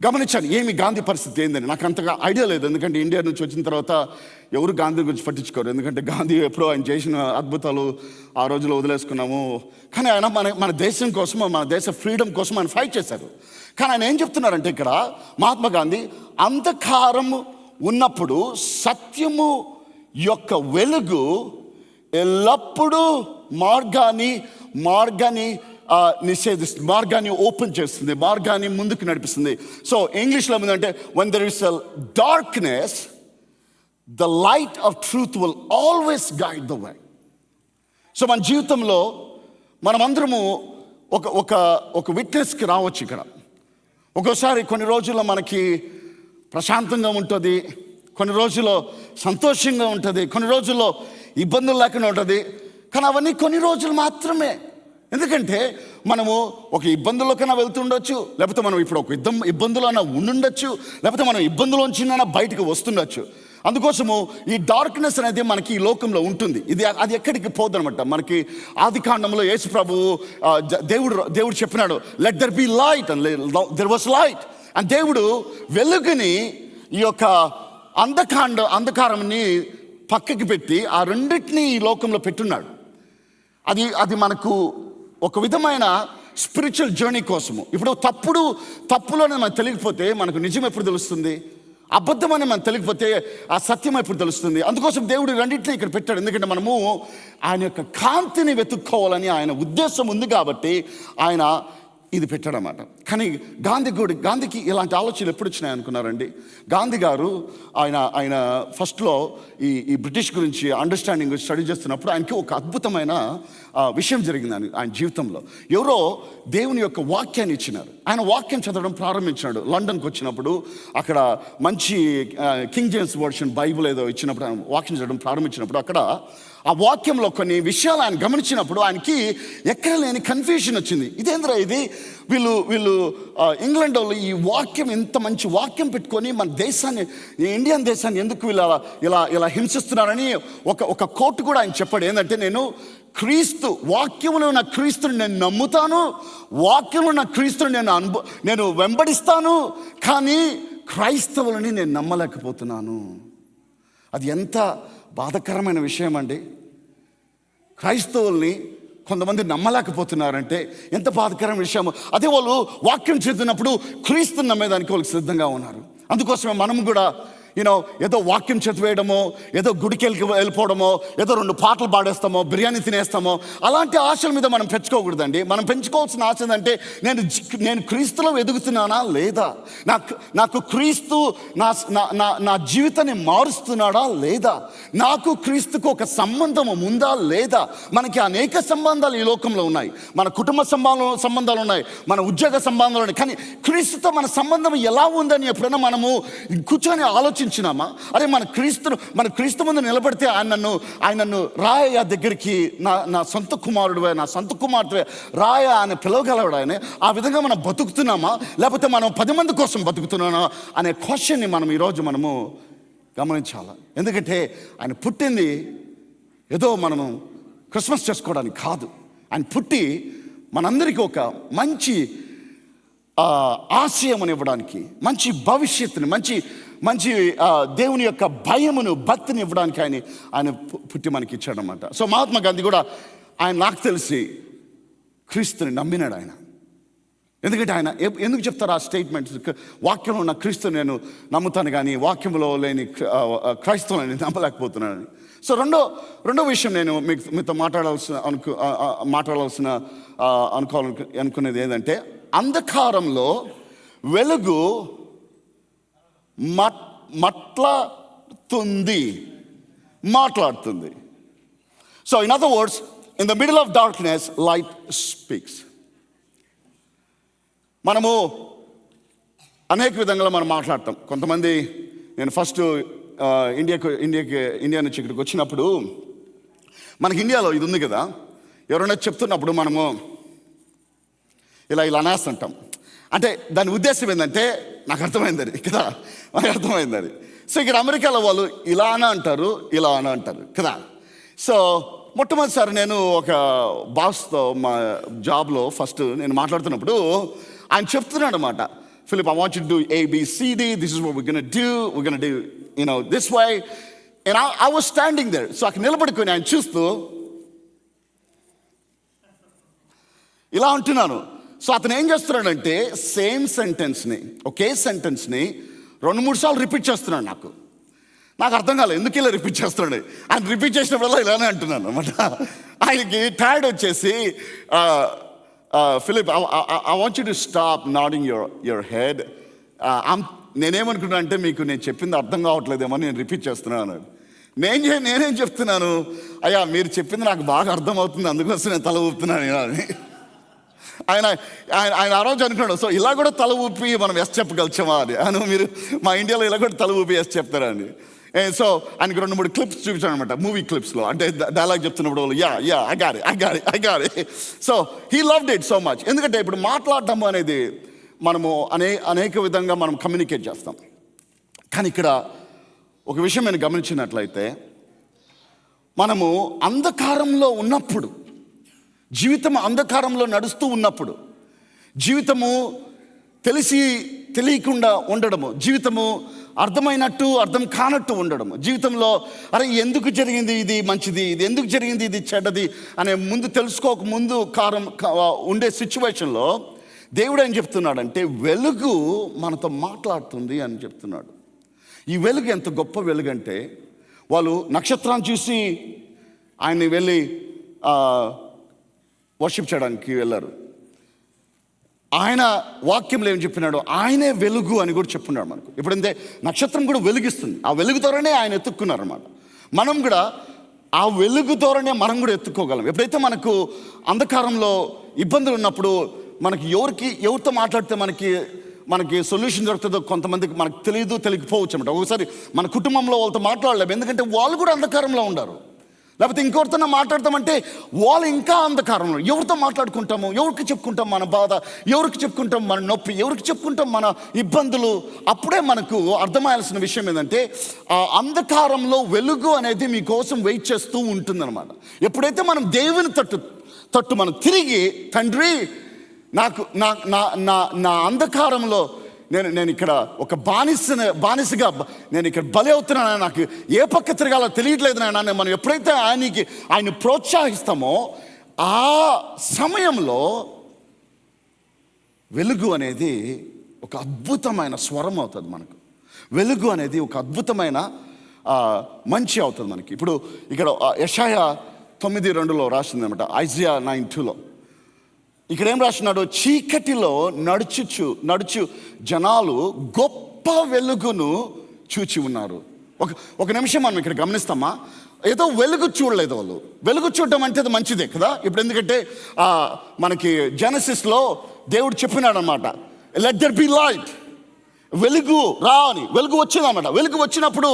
గమనించాను. ఏమి గాంధీ పరిస్థితి ఏందని నాకు అంతగా ఐడియా లేదు. ఎందుకంటే ఇండియా నుంచి వచ్చిన తర్వాత ఎవరు గాంధీ గురించి పట్టించుకోరు. ఎందుకంటే గాంధీ ఎప్పుడో ఆయన చేసిన అద్భుతాలు ఆ రోజులో వదిలేసుకున్నాము. కానీ ఆయన మన దేశం కోసం, మన దేశ ఫ్రీడమ్ కోసం ఆయన ఫైట్ చేశారు. కానీ ఆయన ఏం చెప్తున్నారంటే ఇక్కడ మహాత్మా గాంధీ, అంధకారం ఉన్నప్పుడు సత్యము యొక్క వెలుగు ఎల్లప్పుడూ మార్గాన్ని నిషేధిస్తుంది, మార్గాన్ని ఓపెన్ చేస్తుంది, మార్గాన్ని ముందుకు నడిపిస్తుంది. సో ఇంగ్లీష్లో ఏమంటే, when there is a darkness, the light of truth will always guide the way. So మన జీవితంలో మనమందరము ఒక విట్నెస్కి రావచ్చు. ఇక్కడ ఒక్కోసారి కొన్ని రోజుల్లో మనకి ప్రశాంతంగా ఉంటుంది, కొన్ని రోజుల్లో సంతోషంగా ఉంటుంది, కొన్ని రోజుల్లో ఇబ్బందులు లేకుండా ఉంటుంది. కానీ అవన్నీ కొన్ని రోజులు మాత్రమే. ఎందుకంటే మనము ఒక ఇబ్బందుల్లోకైనా వెళ్తుండొచ్చు, లేకపోతే మనం ఇప్పుడు ఒక ఇబ్బందులైనా ఉండుండొచ్చు, లేకపోతే మనం ఇబ్బందులోంచినైనా బయటకు వస్తుండొచ్చు. అందుకోసము ఈ డార్క్నెస్ అనేది మనకి ఈ లోకంలో ఉంటుంది. అది ఎక్కడికి పోదనమాట. మనకి ఆది కాండంలో యేసు ప్రభువు దేవుడు చెప్పినాడు, let there be light, and there was light. And దేవుడు వెలుగుని ఈ యొక్క అంధకారాన్ని పక్కకి పెట్టి ఆ రెండింటినీ ఈ లోకంలో పెట్టున్నాడు. అది మనకు ఒక విధమైన స్పిరిచువల్ జర్నీ కోసము. ఇప్పుడు తప్పులోనే మనకు తెలియకపోతే మనకు నిజం ఎప్పుడు తెలుస్తుంది? అబద్ధమని మనకు తెలియకపోతే ఆ సత్యం ఎప్పుడు తెలుస్తుంది? అందుకోసం దేవుడు రెండింటినీ ఇక్కడ పెట్టాడు. ఎందుకంటే మనము ఆయన యొక్క కాంతిని వెతుక్కోవాలని ఆయన ఉద్దేశం ఉంది కాబట్టి ఆయన ఇది పెట్టాడు అన్నమాట. కానీ గాంధీకి ఇలాంటి ఆలోచనలు ఎప్పుడు వచ్చినాయి అనుకున్నారండి? గాంధీ గారు ఆయన ఫస్ట్లో ఈ బ్రిటిష్ గురించి అండర్స్టాండింగ్ స్టడీ చేస్తున్నప్పుడు ఆయనకి ఒక అద్భుతమైన విషయం జరిగింది ఆయన జీవితంలో. ఎవరో దేవుని యొక్క వాక్యాన్ని ఇచ్చినారు. ఆయన వాక్యం చదవడం ప్రారంభించినాడు. లండన్కి వచ్చినప్పుడు అక్కడ మంచి కింగ్ జేమ్స్ వర్షన్ బైబుల్ ఏదో ఇచ్చినప్పుడు ఆయన వాక్యం చదవడం ప్రారంభించినప్పుడు అక్కడ ఆ వాక్యంలో కొన్ని విషయాలు ఆయన గమనించినప్పుడు ఆయనకి ఎక్కడ లేని కన్ఫ్యూషన్ వచ్చింది. ఇదేంద్రా ఇది, వీళ్ళు ఇంగ్లాండ్ వాళ్ళు ఈ వాక్యం, ఇంత మంచి వాక్యం పెట్టుకొని మన దేశాన్ని, ఇండియన్ దేశాన్ని ఎందుకు వీళ్ళు ఇలా హింసిస్తున్నారని ఒక కోట్ కూడా ఆయన చెప్పాడు. ఏంటంటే, నేను క్రీస్తు వాక్యంలో ఉన్న క్రీస్తుని నేను నమ్ముతాను, వాక్యంలో ఉన్న క్రీస్తుని నేను వెంబడిస్తాను, కానీ క్రైస్తవులని నేను నమ్మలేకపోతున్నాను. అది ఎంత బాధాకరమైన విషయం అండి. క్రైస్తవుల్ని కొంతమంది నమ్మలేకపోతున్నారంటే ఎంత బాధాకరమైన విషయం. అదే వాళ్ళు వాక్యం చదివినప్పుడు క్రీస్తుని నమ్మేదానికి వాళ్ళకి సిద్ధంగా ఉన్నారు. అందుకోసమే మనం కూడా ఏదో వాక్యం చదివేయడమో, ఏదో గుడికి వెళ్ళిపోవడమో, ఏదో 2 పాటలు పాడేస్తామో, బిర్యానీ తినేస్తామో, అలాంటి ఆశల మీద మనం పెంచుకోకూడదండి. మనం పెంచుకోవాల్సిన ఆశ ఏంటంటే నేను క్రీస్తులో ఎదుగుతున్నానా లేదా, నాకు క్రీస్తు నా జీవితాన్ని మారుస్తున్నాడా లేదా, నాకు క్రీస్తుకు ఒక సంబంధం ఉందా లేదా. మనకి అనేక సంబంధాలు ఈ లోకంలో ఉన్నాయి. మన కుటుంబ సంబంధాలు ఉన్నాయి, మన ఉద్యోగ సంబంధాలు ఉన్నాయి. కానీ క్రీస్తుతో మన సంబంధం ఎలా ఉందని ఎప్పుడైనా మనము కూర్చొని ఆలోచించినామా? అరే మన క్రీస్తు ముందు నిలబడితే ఆయన నన్ను రాయ దగ్గరికి, నా సొంత కుమారుడువే, నా సొంత కుమార్తెవే రాయ ఆయన పిలవగలవాడు. ఆయన ఆ విధంగా మనం బతుకుతున్నామా, లేకపోతే మనం 10 మంది కోసం బతుకుతున్నామా అనే క్వశ్చన్ని మనం ఈరోజు మనము గమనించాలి. ఎందుకంటే ఆయన పుట్టింది ఏదో మనము క్రిస్మస్ చేసుకోవడానికి కాదు. ఆయన పుట్టి మనందరికీ ఒక మంచి ఆశయమును ఇవ్వడానికి, మంచి భవిష్యత్తుని, మంచి దేవుని యొక్క భయమును, భక్తిని ఇవ్వడానికి ఆయన పుట్టి మనకి ఇచ్చాడనమాట. సో మహాత్మా గాంధీ కూడా నాకు తెలిసి క్రీస్తుని నమ్మినాడు ఆయన. ఎందుకంటే ఆయన ఎందుకు చెప్తారు ఆ స్టేట్మెంట్స్? వాక్యంలో ఉన్న క్రీస్తుని నేను నమ్ముతాను, కానీ వాక్యంలో లేని క్రైస్తవుని నేను నమ్మలేకపోతున్నానని. సో రెండో విషయం నేను మీతో మాట్లాడాల్సిన అనుకునేది ఏంటంటే, అంధకారంలో వెలుగు మాట్లాడుతుంది. So in other words, in the middle of darkness light speaks. మనము అనేక విధంగా మనం మాట్లాడతాం. కొంతమంది, నేను ఫస్ట్ ఇండియా నుంచి ఇక్కడికి వచ్చినప్పుడు, మనకి ఇండియాలో ఇది ఉంది కదా, ఎవరైనా చెప్తున్నప్పుడు మనము ఇలా అనేస్తుంటాం. అంటే దాని ఉద్దేశం ఏంటంటే, నాకు అర్థమైంది కదా, మనకు అర్థమైంది. సో ఇక్కడ అమెరికాలో వాళ్ళు ఇలా అంటారు కదా. సో మొట్టమొదటిసారి నేను ఒక బాస్తో మా జాబ్లో ఫస్ట్ నేను మాట్లాడుతున్నప్పుడు ఆయన చెప్తున్నాడు అనమాట, Philip, I want you to do ABCD. This is what we're going to do. We're going to do, this way. And I was standing there. So అక్కడ నిలబడుకొని ఆయన చూస్తూ ఇలా అంటున్నాను. సో అతను ఏం చేస్తున్నాడంటే, సేమ్ సెంటెన్స్ని, ఒకే సెంటెన్స్ని 2-3 సార్లు రిపీట్ చేస్తున్నాడు. నాకు అర్థం కాలేదు ఎందుకు ఇలా రిపీట్ చేస్తున్నాడు. ఆయన రిపీట్ చేసినప్పుడల్లా ఇలానే అంటున్నాను అనమాట. ఆయనకి టైర్డ్ వచ్చేసి, Philip, I want you to stop nodding your head. నేనేమనుకున్నా అంటే, మీకు నేను చెప్పింది అర్థం కావట్లేదేమో నేను రిపీట్ చేస్తున్నాను. నేనేం చెప్తున్నాను, అయ్యా మీరు చెప్పింది నాకు బాగా అర్థమవుతుంది, అందుకోసం నేను తల ఊపుతున్నాను అని. ఆయన ఆ రోజు అనుకున్నాడు, సో ఇలా కూడా తల ఊపి మనం ఎస్ చెప్పగలిచామా అని. మీరు మా ఇండియాలో ఇలా కూడా తల ఊపి ఎస్ చెప్తారని. సో ఆయనకి 2-3 క్లిప్స్ చూపించాను అనమాట, మూవీ క్లిప్స్లో. అంటే డైలాగ్ చెప్తున్నప్పుడు I got it. So he loved it so much. ఎందుకంటే ఇప్పుడు మాట్లాడటం అనేది మనము అనేక విధంగా మనం కమ్యూనికేట్ చేస్తాం. కానీ ఇక్కడ ఒక విషయం నేను గమనించినట్లయితే, మనము అంధకారంలో ఉన్నప్పుడు, జీవితం అంధకారంలో నడుస్తూ ఉన్నప్పుడు, జీవితము తెలియకుండా ఉండడము, జీవితము అర్థమైనట్టు అర్థం కానట్టు ఉండడము, జీవితంలో అరే ఎందుకు జరిగింది ఇది మంచిది, ఇది ఎందుకు జరిగింది ఇది చెడ్డది అనే తెలుసుకోక ముందు ఉండే సిచ్యువేషన్లో దేవుడు ఏం చెప్తున్నాడంటే, వెలుగు మనతో మాట్లాడుతుంది అని చెప్తున్నాడు. ఈ వెలుగు ఎంత గొప్ప వెలుగు అంటే, వాళ్ళు నక్షత్రాన్ని చూసి ఆయన్ని వెళ్ళి వర్షిప్ చేయడానికి వెళ్ళారు. ఆయన వాక్యంలో ఏం చెప్పినాడు, ఆయనే వెలుగు అని కూడా చెప్పున్నాడు మనకు. ఎప్పుడంటే నక్షత్రం కూడా వెలుగిస్తుంది, ఆ వెలుగు ద్వారానే ఆయన ఎత్తుక్కున్నారు అన్నమాట. మనం కూడా ఆ వెలుగు ద్వారానే మనం కూడా ఎత్తుక్కోగలం. ఎప్పుడైతే మనకు అంధకారంలో ఇబ్బందులు ఉన్నప్పుడు, మనకి ఎవరితో మాట్లాడితే మనకి సొల్యూషన్ దొరుకుతుందో కొంతమందికి మనకు తెలియకపోవచ్చు అన్నమాట. ఒకసారి మన కుటుంబంలో వాళ్ళతో మాట్లాడలేము, ఎందుకంటే వాళ్ళు కూడా అంధకారంలో ఉన్నారు. లేకపోతే ఇంకొకరితో మాట్లాడతామంటే వాళ్ళు ఇంకా అంధకారంలో. ఎవరితో మాట్లాడుకుంటాము, ఎవరికి చెప్పుకుంటాం మన బాధ, ఎవరికి చెప్పుకుంటాం మన నొప్పి, ఎవరికి చెప్పుకుంటాం మన ఇబ్బందులు. అప్పుడే మనకు అర్థమయ్యాల్సిన విషయం ఏంటంటే, ఆ అంధకారంలో వెలుగు అనేది మీకోసం వెయిట్ చేస్తూ ఉంటుందన్నమాట. ఎప్పుడైతే మనం దేవుని తట్టు మనం తిరిగి, తండ్రి నాకు నా అంధకారంలో నేను ఇక్కడ ఒక బానిసగా నేను ఇక్కడ బలి అవుతున్నాను, నాకు ఏ పక్క తిరగాలో తెలియట్లేదు నాయన. మనం ఎప్పుడైతే ఆయన ప్రోత్సహిస్తామో ఆ సమయంలో వెలుగు అనేది ఒక అద్భుతమైన స్వరం అవుతుంది మనకు. వెలుగు అనేది ఒక అద్భుతమైన మంచి అవుతుంది మనకి. ఇప్పుడు ఇక్కడ యెషయా 9:2 రాసింది అనమాట, ఐజియా 9:2. ఇక్కడ ఏం రాస్తున్నాడు? చీకటిలో నడుచు జనాలు గొప్ప వెలుగును చూచి ఉన్నారు. ఒక నిమిషం మనం ఇక్కడ గమనిస్తామా? ఏదో వెలుగు చూడలేదు వాళ్ళు. వెలుగు చూడటం అంటే అది మంచిదే కదా. ఇప్పుడు ఎందుకంటే మనకి జెనసిస్లో దేవుడు చెప్పినాడు అనమాట, లెట్ దెర్ బి లైట్, వెలుగు రా అని. వెలుగు వచ్చిందన్నమాట. వెలుగు వచ్చినప్పుడు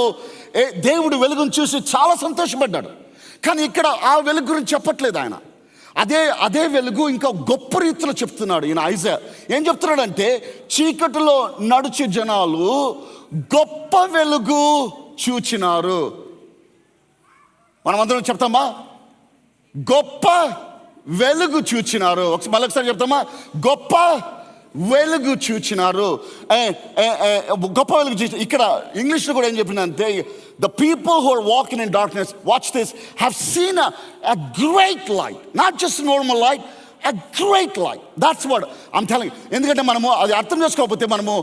దేవుడు వెలుగును చూసి చాలా సంతోషపడ్డాడు. కానీ ఇక్కడ ఆ వెలుగు గురించి చెప్పట్లేదు ఆయన. అదే వెలుగు ఇంకా గొప్ప రీతిలో చెప్తున్నాడు ఈయన ఐజయా. ఏం చెప్తున్నాడంటే, చీకటిలో నడుచు జనాలు గొప్ప వెలుగు చూచినారు. మనమందరం చెప్తామా? గొప్ప వెలుగు చూచినారు. మళ్ళొకసారి చెప్తామా? గొప్ప వెలుగు చూచినారు. గొప్ప వెలుగు చూసి, ఇక్కడ ఇంగ్లీష్లో కూడా ఏం చెప్పిందంటే, the people who are walking in darkness, watch this, have seen a great light, not just a normal light, a great light. That's what I'm telling you. ఎందుకంటే మనము అది అర్థం చేసుకోకపోతే మనము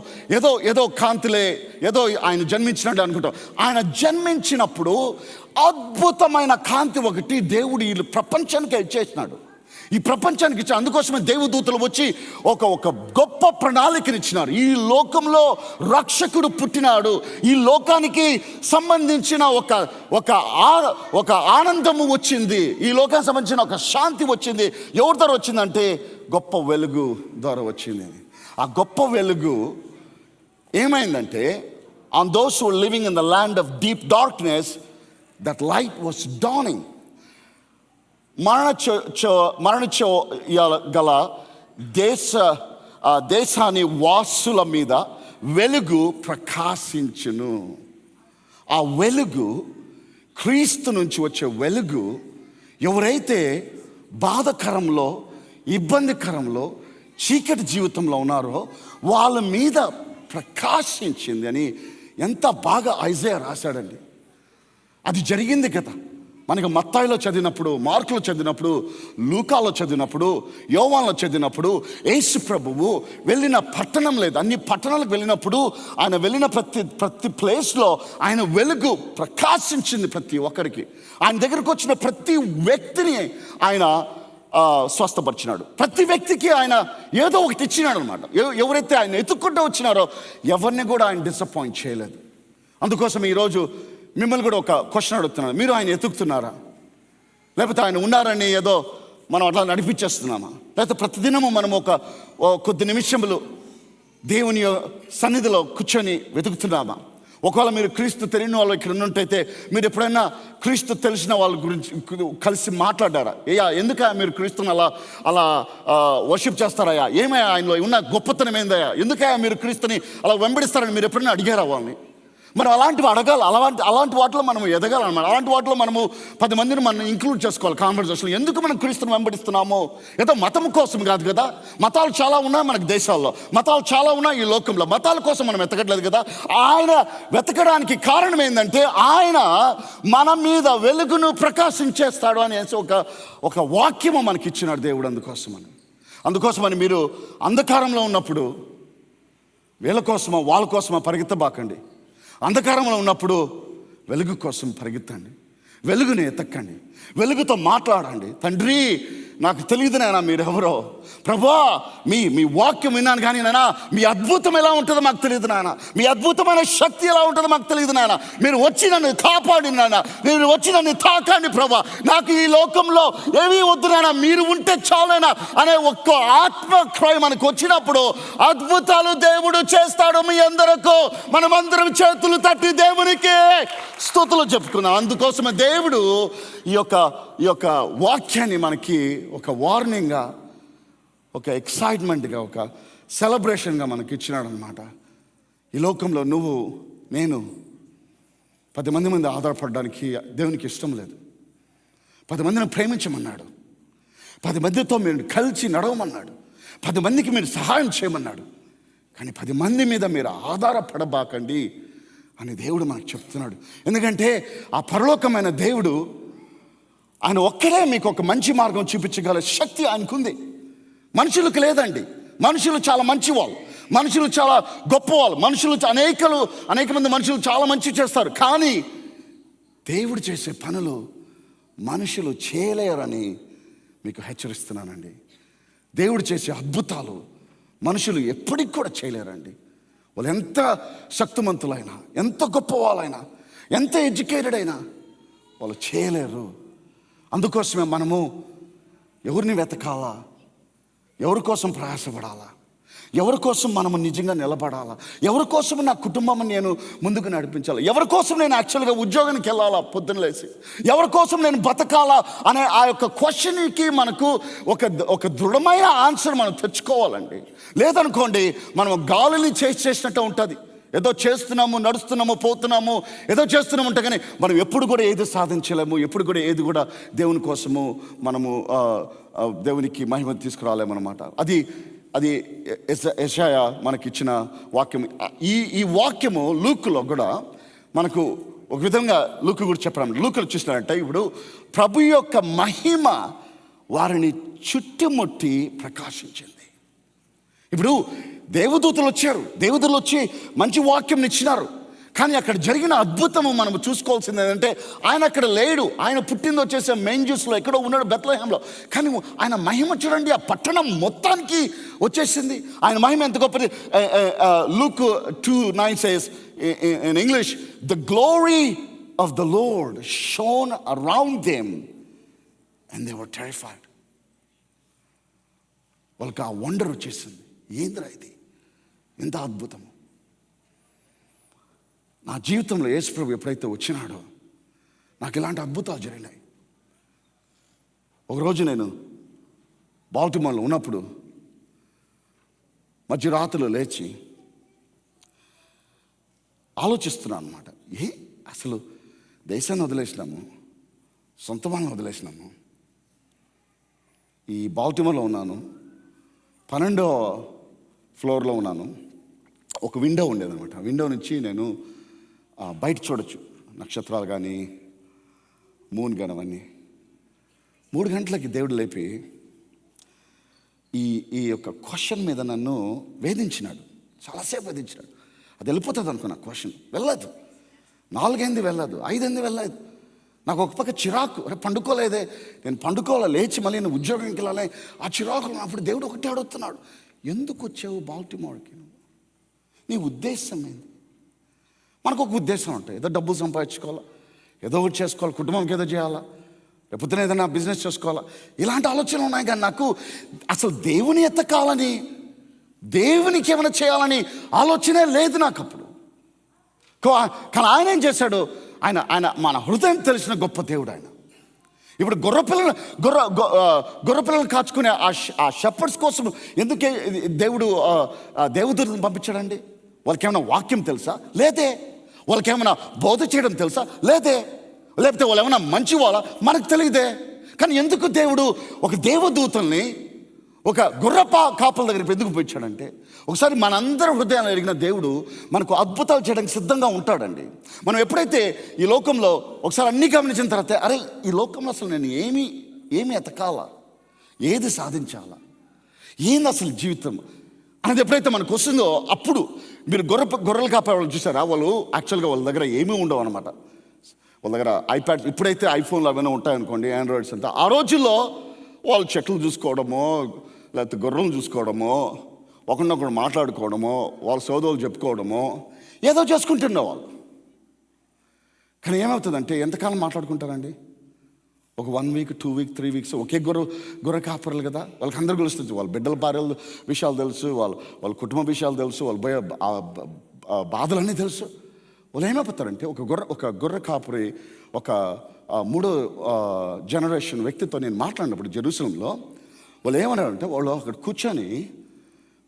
ఏదో కాంతిలే, ఏదో ఆయన జన్మించినట్టు అనుకుంటాం. ఆయన జన్మించినప్పుడు అద్భుతమైన కాంతి ఒకటి దేవుడు ఈ ప్రపంచానికి ఇచ్చేసినాడు. ఈ ప్రపంచానికి ఇచ్చి, అందుకోసమే దేవదూతలు వచ్చి ఒక గొప్ప ప్రణాళికనిచ్చినారు. ఈ లోకంలో రక్షకుడు పుట్టినాడు. ఈ లోకానికి సంబంధించిన ఒక ఆనందము వచ్చింది. ఈ లోకానికి సంబంధించిన ఒక శాంతి వచ్చింది. ఎవరి ద్వారా వచ్చిందంటే గొప్ప వెలుగు ద్వారా వచ్చింది. ఆ గొప్ప వెలుగు ఏమైందంటే, on those who living in the land of deep darkness, that light was dawning. గల దేశాన్ని వాసుల మీద వెలుగు ప్రకాశించును. ఆ వెలుగు, క్రీస్తు నుంచి వచ్చే వెలుగు, ఎవరైతే బాధకరంలో, ఇబ్బందికరంలో, చీకటి జీవితంలో ఉన్నారో వాళ్ళ మీద ప్రకాశించింది అని ఎంత బాగా ఐజయా రాశాడండి. అది జరిగింది కదా. మనకి మత్తాయిలో చదివినప్పుడు, మార్కులో చదివినప్పుడు, లూకాలో చదివినప్పుడు, యోవాన్లో చదివినప్పుడు, యేసు ప్రభువు వెళ్ళిన పట్టణం లేదు, అన్ని పట్టణాలకు వెళ్ళినప్పుడు ఆయన వెళ్ళిన ప్రతి ప్లేస్లో ఆయన వెలుగు ప్రకాశించింది ప్రతి ఒక్కరికి. ఆయన దగ్గరకు వచ్చిన ప్రతి వ్యక్తిని ఆయన స్వస్థపరిచినాడు. ప్రతి వ్యక్తికి ఆయన ఏదో ఒకటి ఇచ్చినాడు అనమాట. ఎవరైతే ఆయన ఎత్తుక్కుంటూ వచ్చినారో ఎవరిని కూడా ఆయన డిసప్పాయింట్ చేయలేదు. అందుకోసం ఈరోజు మిమ్మల్ని కూడా ఒక క్వశ్చన్ అడుగుతున్నాను, మీరు ఆయన ఎతుకుతున్నారా? లేకపోతే ఆయన ఉన్నారని ఏదో మనం అట్లా నడిపించేస్తున్నామా? లేకపోతే ప్రతిదినము మనం కొద్ది నిమిషములు దేవుని సన్నిధిలో కూర్చొని వెతుకుతున్నామా? ఒకవేళ మీరు క్రీస్తు తెలియని వాళ్ళు ఇక్కడ ఉన్నట్టయితే, మీరు ఎప్పుడైనా క్రీస్తు తెలిసిన వాళ్ళ గురించి కలిసి మాట్లాడారా? ఎందుక మీరు క్రీస్తుని అలా వర్షిప్ చేస్తారయ్యా? ఏమయ్యా ఆయనలో ఉన్న గొప్పతనం ఏందయ్యా? ఎందుకయ్యా మీరు క్రీస్తుని అలా వెంబడిస్తారని మీరు ఎప్పుడైనా అడిగారా వాళ్ళని? మనం అలాంటివి అడగాలి. అలాంటి వాటిలో మనం ఎదగాలన్నమాట. అలాంటి వాటిలో మనము 10 మందిని మనం ఇంక్లూడ్ చేసుకోవాలి కాన్వర్జేషన్లో. ఎందుకు మనం క్రీస్తుని వెంబడిస్తున్నామో? ఏదో మతం కోసం కాదు కదా. మతాలు చాలా ఉన్నాయి మనకు దేశాల్లో, మతాలు చాలా ఉన్నాయి ఈ లోకంలో. మతాల కోసం మనం వెతకట్లేదు కదా. ఆయన వెతకడానికి కారణం ఏంటంటే, ఆయన మన మీద వెలుగును ప్రకాశించేస్తాడు అనేసి ఒక వాక్యము మనకి ఇచ్చినాడు దేవుడు. అందుకోసమని మీరు అంధకారంలో ఉన్నప్పుడు వీళ్ళ కోసమో వాళ్ళ కోసమో పరిగెత్తబాకండి. అంధకారంలో ఉన్నప్పుడు వెలుగు కోసం పరిగెత్తండి, వెలుగుని ఎతక్కండి, వెలుగుతో మాట్లాడండి. తండ్రి, నాకు తెలియదు నాయనా మీరెవరో. ప్రభా, మీ వాక్యం విన్నాను కానీ నాయనా మీ అద్భుతం ఎలా ఉంటుందో మాకు తెలియదు నాయన. మీ అద్భుతమైన శక్తి ఎలా ఉంటుందో మాకు తెలియదు నాయన. మీరు వచ్చి నన్ను కాపాడి నాయన, మీరు వచ్చి నన్ను తాకండి ప్రభా. నాకు ఈ లోకంలో ఏమీ వద్దు నాయన, మీరు ఉంటే చాలైనా అనే ఒక్క ఆత్మక్రయ మనకు వచ్చినప్పుడు అద్భుతాలు దేవుడు చేస్తాడు. మీ అందరకు మనమందరం చేతులు తట్టి దేవునికి స్తుతులు చెప్పుకున్నాం. అందుకోసమే దేవుడు ఈ యొక్క వాక్యాన్ని మనకి ఒక వార్నింగ్గా, ఒక ఎక్సైట్మెంట్గా, ఒక సెలబ్రేషన్గా మనకి ఇచ్చినాడు అనమాట. ఈ లోకంలో నువ్వు నేను 10 మంది మీద ఆధారపడడానికి దేవునికి ఇష్టం లేదు. 10 మందిని ప్రేమించమన్నాడు, 10 మందితో మీరు కలిసి నడవమన్నాడు, 10 మందికి మీరు సహాయం చేయమన్నాడు. కానీ 10 మంది మీద మీరు ఆధారపడబాకండి అని దేవుడు మనకు చెప్తున్నాడు. ఎందుకంటే ఆ పరలోకమైన దేవుడు, ఆయన ఒక్కడే మీకు ఒక మంచి మార్గం చూపించగల శక్తి ఆయనకుంది. మనుషులకు లేదండి. మనుషులు చాలా మంచి వాళ్ళు, మనుషులు చాలా గొప్పవాళ్ళు, అనేక మంది మనుషులు చాలా మంచి చేస్తారు. కానీ దేవుడు చేసే పనులు మనుషులు చేయలేరని మీకు హెచ్చరిస్తున్నానండి. దేవుడు చేసే అద్భుతాలు మనుషులు ఎప్పటికి కూడా చేయలేరండి. వాళ్ళు ఎంత శక్తిమంతులైనా, ఎంత గొప్ప వాళ్ళైనా, ఎంత ఎడ్యుకేటెడ్ అయినా వాళ్ళు చేయలేరు. అందుకోసమే మనము ఎవరిని వెతకాలా, ఎవరి కోసం ప్రయాసపడాలా, ఎవరి కోసం మనము నిజంగా నిలబడాలా, ఎవరి కోసం నా కుటుంబం నేను ముందుకు నడిపించాలి, ఎవరి కోసం నేను యాక్చువల్గా ఉద్యోగానికి వెళ్ళాలా పొద్దున్న లేచి, ఎవరి కోసం నేను బతకాలా అనే ఆ యొక్క క్వశ్చన్కి మనకు ఒక దృఢమైన ఆన్సర్ మనం తెచ్చుకోవాలండి. లేదనుకోండి మనం గాలిని చేసినట్టు ఉంటుంది. ఏదో చేస్తున్నాము, నడుస్తున్నాము, పోతున్నాము, ఏదో చేస్తున్నాము అంటే కానీ మనం ఎప్పుడు కూడా ఏది సాధించలేము, ఎప్పుడు కూడా ఏది కూడా దేవుని కోసము మనము దేవునికి మహిమ తీసుకురాలేమన్నమాట. అది యెషయా మనకిచ్చిన వాక్యం. ఈ వాక్యము లూకులో కూడా మనకు ఒక విధంగా లూకు కూడా చెప్పాను. లూకులో చూసినారంటే ఇప్పుడు ప్రభు యొక్క మహిమ వారిని చుట్టుముట్టి ప్రకాశించింది. ఇప్పుడు దేవదూతలు వచ్చి మంచి వాక్యం ఇచ్చినారు. కానీ అక్కడ జరిగిన అద్భుతము మనం చూసుకోవాల్సింది ఏంటంటే ఆయన అక్కడ లేడు. ఆయన పుట్టింది వచ్చేసి మెయిన్ జ్యూస్లో ఎక్కడో ఉన్నాడు, బెత్లెహేంలో. కానీ ఆయన మహిమ చూడండి, ఆ పట్టణం మొత్తానికి వచ్చేసింది. ఆయన మహిమ ఎంత గొప్పది. Luke 2:9 says in English, the glory of the Lord shone around them and they were terrified. వాళ్ళకి ఆ వండర్ వచ్చేసింది. ఏంద్రా ఇది, ఎంత అద్భుతం. నా జీవితంలో యేసుప్రభు ఎప్పుడైతే వచ్చినాడో నాకు ఇలాంటి అద్భుతాలు జరిగినాయి. ఒకరోజు నేను బాల్టిమోర్లో ఉన్నప్పుడు మధ్యరాత్రిలో లేచి ఆలోచిస్తున్నాను అనమాట. అసలు దేశాన్ని వదిలేసినాము, సొంత వాళ్ళని వదిలేసినాము. ఈ బాల్టిమోర్లో ఉన్నాను, 12వ ఫ్లోర్లో ఉన్నాను. ఒక విండో ఉండేదన్నమాట. ఆ విండో నుంచి నేను బయట చూడొచ్చు నక్షత్రాలు కానీ, మూన్ కానీ, అవన్నీ. 3 గంటలకి దేవుడు లేపి ఈ యొక్క క్వశ్చన్ మీద నన్ను వేధించినాడు. చాలాసేపు వేధించినాడు. అది వెళ్ళిపోతుంది అనుకున్నా, క్వశ్చన్ వెళ్ళదు. 4 అయింది వెళ్ళదు, 5 అయింది వెళ్ళదు. నాకు ఒక పక్క చిరాకు, పండుకోలేదే, నేను పండుకోవాలా, లేచి మళ్ళీ నేను ఉద్యోగానికి వెళ్ళాలి. ఆ చిరాకులు అప్పుడు దేవుడు ఒకటే అడుగుతున్నాడు, ఎందుకు వచ్చావు బాల్టిమోర్కి, నీ ఉద్దేశం ఏంది? మనకు ఒక ఉద్దేశం ఉంటుంది, ఏదో డబ్బులు సంపాదించుకోవాలా, ఏదో ఒకటి చేసుకోవాలి, కుటుంబంకి ఏదో చేయాలా, లేకపోతే ఏదైనా బిజినెస్ చేసుకోవాలా, ఇలాంటి ఆలోచనలు ఉన్నాయి. కానీ నాకు అసలు దేవుని ఎత్తకాలని, దేవునికి ఏమైనా చేయాలని ఆలోచనే లేదు నాకు అప్పుడు. కానీ ఆయన ఏం చేశాడు, ఆయన మన హృదయం తెలిసిన గొప్ప దేవుడు ఆయన. ఇప్పుడు గొర్రెపిల్లలను కాచుకునే ఆ షెపర్డ్స్ కోసం ఎందుకే దేవుడు దేవదూతలను పంపించాడండి? వాళ్ళకి ఏమైనా వాక్యం తెలుసా? లేదే. వాళ్ళకి ఏమైనా బోధ చేయడం తెలుసా? లేదే. లేకపోతే వాళ్ళు ఏమైనా మంచి వాళ్ళ మనకు తెలియదే. కానీ ఎందుకు దేవుడు ఒక దేవదూతల్ని ఒక కాపల దగ్గరికి ఎందుకు పోయించాడంటే, ఒకసారి మనందరి హృదయాన్ని ఎరిగిన దేవుడు మనకు అద్భుతాలు చేయడానికి సిద్ధంగా ఉంటాడండి. మనం ఎప్పుడైతే ఈ లోకంలో ఒకసారి అన్నీ గమనించిన తర్వాత, అరే ఈ లోకంలో అసలు నేను ఏమి ఎతకాలా, ఏది సాధించాలా, ఏంది అసలు జీవితం అనేది ఎప్పుడైతే మనకు వస్తుందో, అప్పుడు మీరు గొర్రెలు కాపే వాళ్ళు చూసారా, వాళ్ళు యాక్చువల్గా వాళ్ళ దగ్గర ఏమీ ఉండవు అనమాట. వాళ్ళ దగ్గర ఐప్యాడ్, ఇప్పుడైతే ఐఫోన్లు అవన్నీ ఉంటాయనుకోండి, ఆండ్రాయిడ్స్ అంతా. ఆ రోజుల్లో వాళ్ళు చెట్లు చూసుకోవడమో, లేకపోతే గొర్రెలను చూసుకోవడమో, ఒకరినొకరు మాట్లాడుకోవడమో, వాళ్ళ సోదరులు చెప్పుకోవడమో, ఏదో చేసుకుంటుండే వాళ్ళు. కానీ ఏమవుతుందంటే, ఎంతకాలం మాట్లాడుకుంటారండి? ఒక 1 వీక్, 2 వీక్, 3 వీక్స్. ఒకే గొర్రె కాపరులు కదా, వాళ్ళకి అందరూ తెలుస్తుంది. వాళ్ళ బిడ్డల భార్యల విషయాలు తెలుసు, వాళ్ళ కుటుంబ విషయాలు తెలుసు, వాళ్ళ బాధలన్నీ తెలుసు. వాళ్ళు ఏమైపోతారంటే, ఒక గొర్రె కాపరి ఒక 3వ జనరేషన్ వ్యక్తితో నేను మాట్లాడినప్పుడు జెరూసలంలో, వాళ్ళు ఏమన్నారంటే, వాళ్ళు అక్కడ కూర్చొని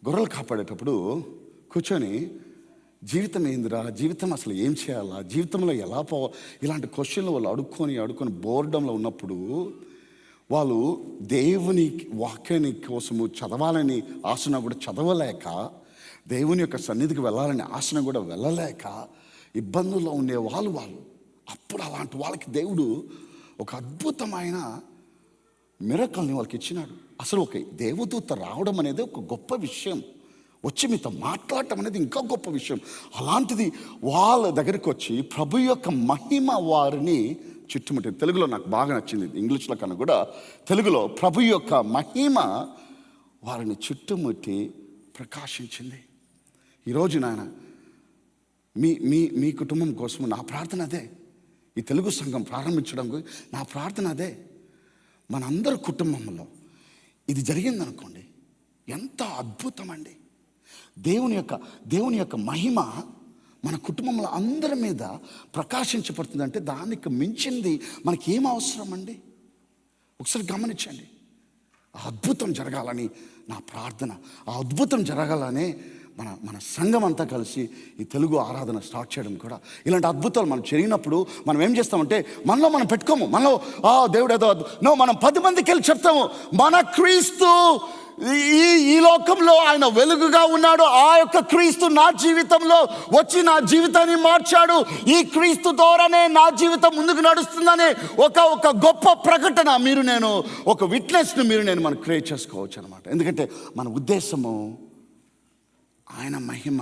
గొర్రెలు కాపాడేటప్పుడు కూర్చొని, జీవితం ఏందిరా, జీవితం అసలు ఏం చేయాలా, జీవితంలో ఎలా పోవాలి, ఇలాంటి క్వశ్చన్లు వాళ్ళు అడుక్కొని బోర్డంలో ఉన్నప్పుడు, వాళ్ళు దేవుని వాక్యాన్ని కోసము చదవాలని ఆశన కూడా చదవలేక, దేవుని యొక్క సన్నిధికి వెళ్ళాలని ఆశన కూడా వెళ్ళలేక ఇబ్బందుల్లో ఉండే వాళ్ళు. అప్పుడు అలాంటి వాళ్ళకి దేవుడు ఒక అద్భుతమైన మిరకల్ని వాళ్ళకి ఇచ్చినాడు. అసలు ఒక దేవదూత రావడం అనేది ఒక గొప్ప విషయం. వచ్చి మీతో మాట్లాడటం అనేది ఇంకా గొప్ప విషయం. అలాంటిది వాళ్ళ దగ్గరికి వచ్చి ప్రభు యొక్క మహిమ వారిని చుట్టుముట్టింది. తెలుగులో నాకు బాగా నచ్చింది, ఇంగ్లీష్లో కన్నా కూడా తెలుగులో ప్రభు యొక్క మహిమ వారిని చుట్టుముట్టి ప్రకాశించింది. ఈరోజు నాయన మీ మీ మీ కుటుంబం కోసం నా ప్రార్థన అదే. ఈ తెలుగు సంఘం ప్రారంభించడం నా ప్రార్థన అదే. మనందరి కుటుంబంలో ఇది జరిగిందనుకోండి, ఎంత అద్భుతం అండి. దేవుని యొక్క మహిమ మన కుటుంబంలో అందరి మీద ప్రకాశించబడుతుందంటే దానికి మించింది మనకి ఏం అవసరం అండి? ఒకసారి గమనించండి. ఆ అద్భుతం జరగాలని నా ప్రార్థన. ఆ అద్భుతం జరగాలనే మన సంఘం అంతా కలిసి ఈ తెలుగు ఆరాధన స్టార్ట్ చేయడం కూడా. ఇలాంటి అద్భుతాలు మనం జరిగినప్పుడు మనం ఏం చేస్తామంటే మనలో మనం పెట్టుకోము, మనలో దేవుడు ఏదో మనం 10 మందికి వెళ్ళి చెప్తాము, మన క్రీస్తు ఈ లోకంలో ఆయన వెలుగుగా ఉన్నాడు, ఆ యొక్క క్రీస్తు నా జీవితంలో వచ్చి నా జీవితాన్ని మార్చాడు, ఈ క్రీస్తు ద్వారానే నా జీవితం ముందుకు నడుస్తుందనే ఒక గొప్ప ప్రకటన ఒక విట్నెస్ను మనం క్రియేట్ చేసుకోవచ్చు అనమాట. ఎందుకంటే మన ఉద్దేశము ఆయన మహిమ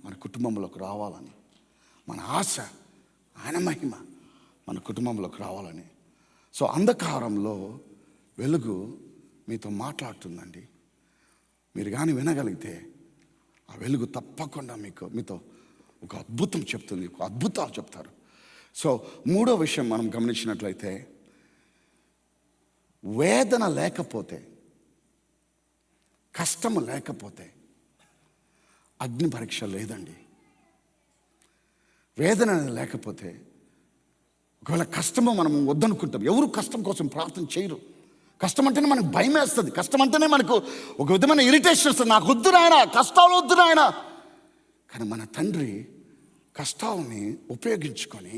మన కుటుంబంలోకి రావాలని, మన ఆశ ఆయన మహిమ మన కుటుంబంలోకి రావాలని. సో అంధకారంలో వెలుగు మీతో మాట్లాడుతుందండి. మీరు కానీ వినగలిగితే ఆ వెలుగు తప్పకుండా మీతో ఒక అద్భుతం చెప్తుంది, ఒక అద్భుతాలు చెప్తారు. సో 3వ విషయం మనం గమనించినట్లయితే, వేదన లేకపోతే, కష్టము లేకపోతే అగ్ని పరీక్ష లేదండి. వేదన లేకపోతే, ఒకవేళ కష్టము మనం వద్దనుకుంటాం, ఎవరు కష్టం కోసం ప్రార్థన చేయరు. కష్టం అంటేనే మనకు భయం వేస్తుంది, కష్టం అంటేనే మనకు ఒక విధమైన ఇరిటేషన్ వస్తుంది, నాకు వద్దు నాయన, కష్టాలు వద్దు నాయన. కానీ మన తండ్రి కష్టాలని ఉపయోగించుకొని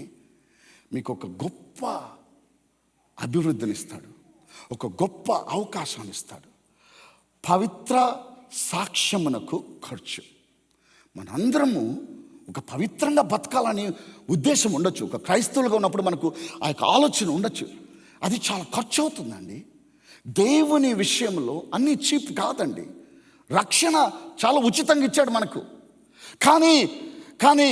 మీకు ఒక గొప్ప అభివృద్ధిని ఇస్తాడు, ఒక గొప్ప అవకాశాన్ని ఇస్తాడు. పవిత్ర సాక్ష్యమునకు ఖర్చు. మనందరము ఒక పవిత్రంగా బతకాలని ఉద్దేశం ఉండొచ్చు, ఒక క్రైస్తవులుగా ఉన్నప్పుడు మనకు ఆ యొక్క ఆలోచన ఉండొచ్చు. అది చాలా ఖర్చు అవుతుందండి. దేవుని విషయంలో అన్నీ చీప్ కాదండి. రక్షణ చాలా ఉచితంగా ఇచ్చాడు మనకు. కానీ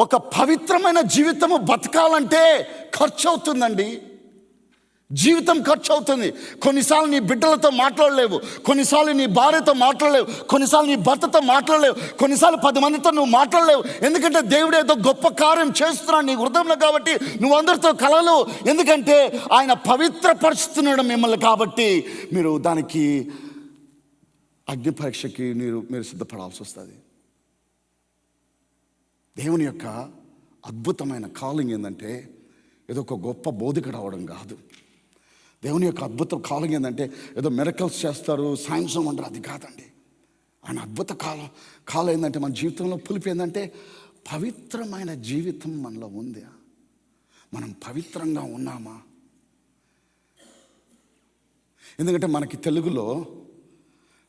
ఒక పవిత్రమైన జీవితము బతకాలంటే ఖర్చు అవుతుందండి. జీవితం ఖర్చు అవుతుంది. కొన్నిసార్లు నీ బిడ్డలతో మాట్లాడలేవు, కొన్నిసార్లు నీ భార్యతో మాట్లాడలేవు, కొన్నిసార్లు నీ భర్తతో మాట్లాడలేవు, కొన్నిసార్లు 10 మందితో నువ్వు మాట్లాడలేవు. ఎందుకంటే దేవుడు ఏదో గొప్ప కార్యం చేస్తున్నాడు నీ హృదయంలో కాబట్టి నువ్వు అందరితో కలవలేవు. ఎందుకంటే ఆయన పవిత్రపరుస్తున్నాడు మిమ్మల్ని. కాబట్టి మీరు దానికి అగ్ని పరీక్షకి మీరు సిద్ధపడాల్సి వస్తుంది. దేవుని యొక్క అద్భుతమైన కాలింగ్ ఏంటంటే ఏదో ఒక గొప్ప బోధకుడు అవడం కాదు. దేవుని యొక్క అద్భుత కాలం ఏంటంటే ఏదో మిరకల్స్ చేస్తారు, సైన్స్ అంటారు, అది కాదండి. ఆయన అద్భుత కాలం ఏంటంటే మన జీవితంలో పిలుపు ఏంటంటే పవిత్రమైన జీవితం మనలో ఉంది. మనం పవిత్రంగా ఉన్నామా? ఎందుకంటే మనకి తెలుగులో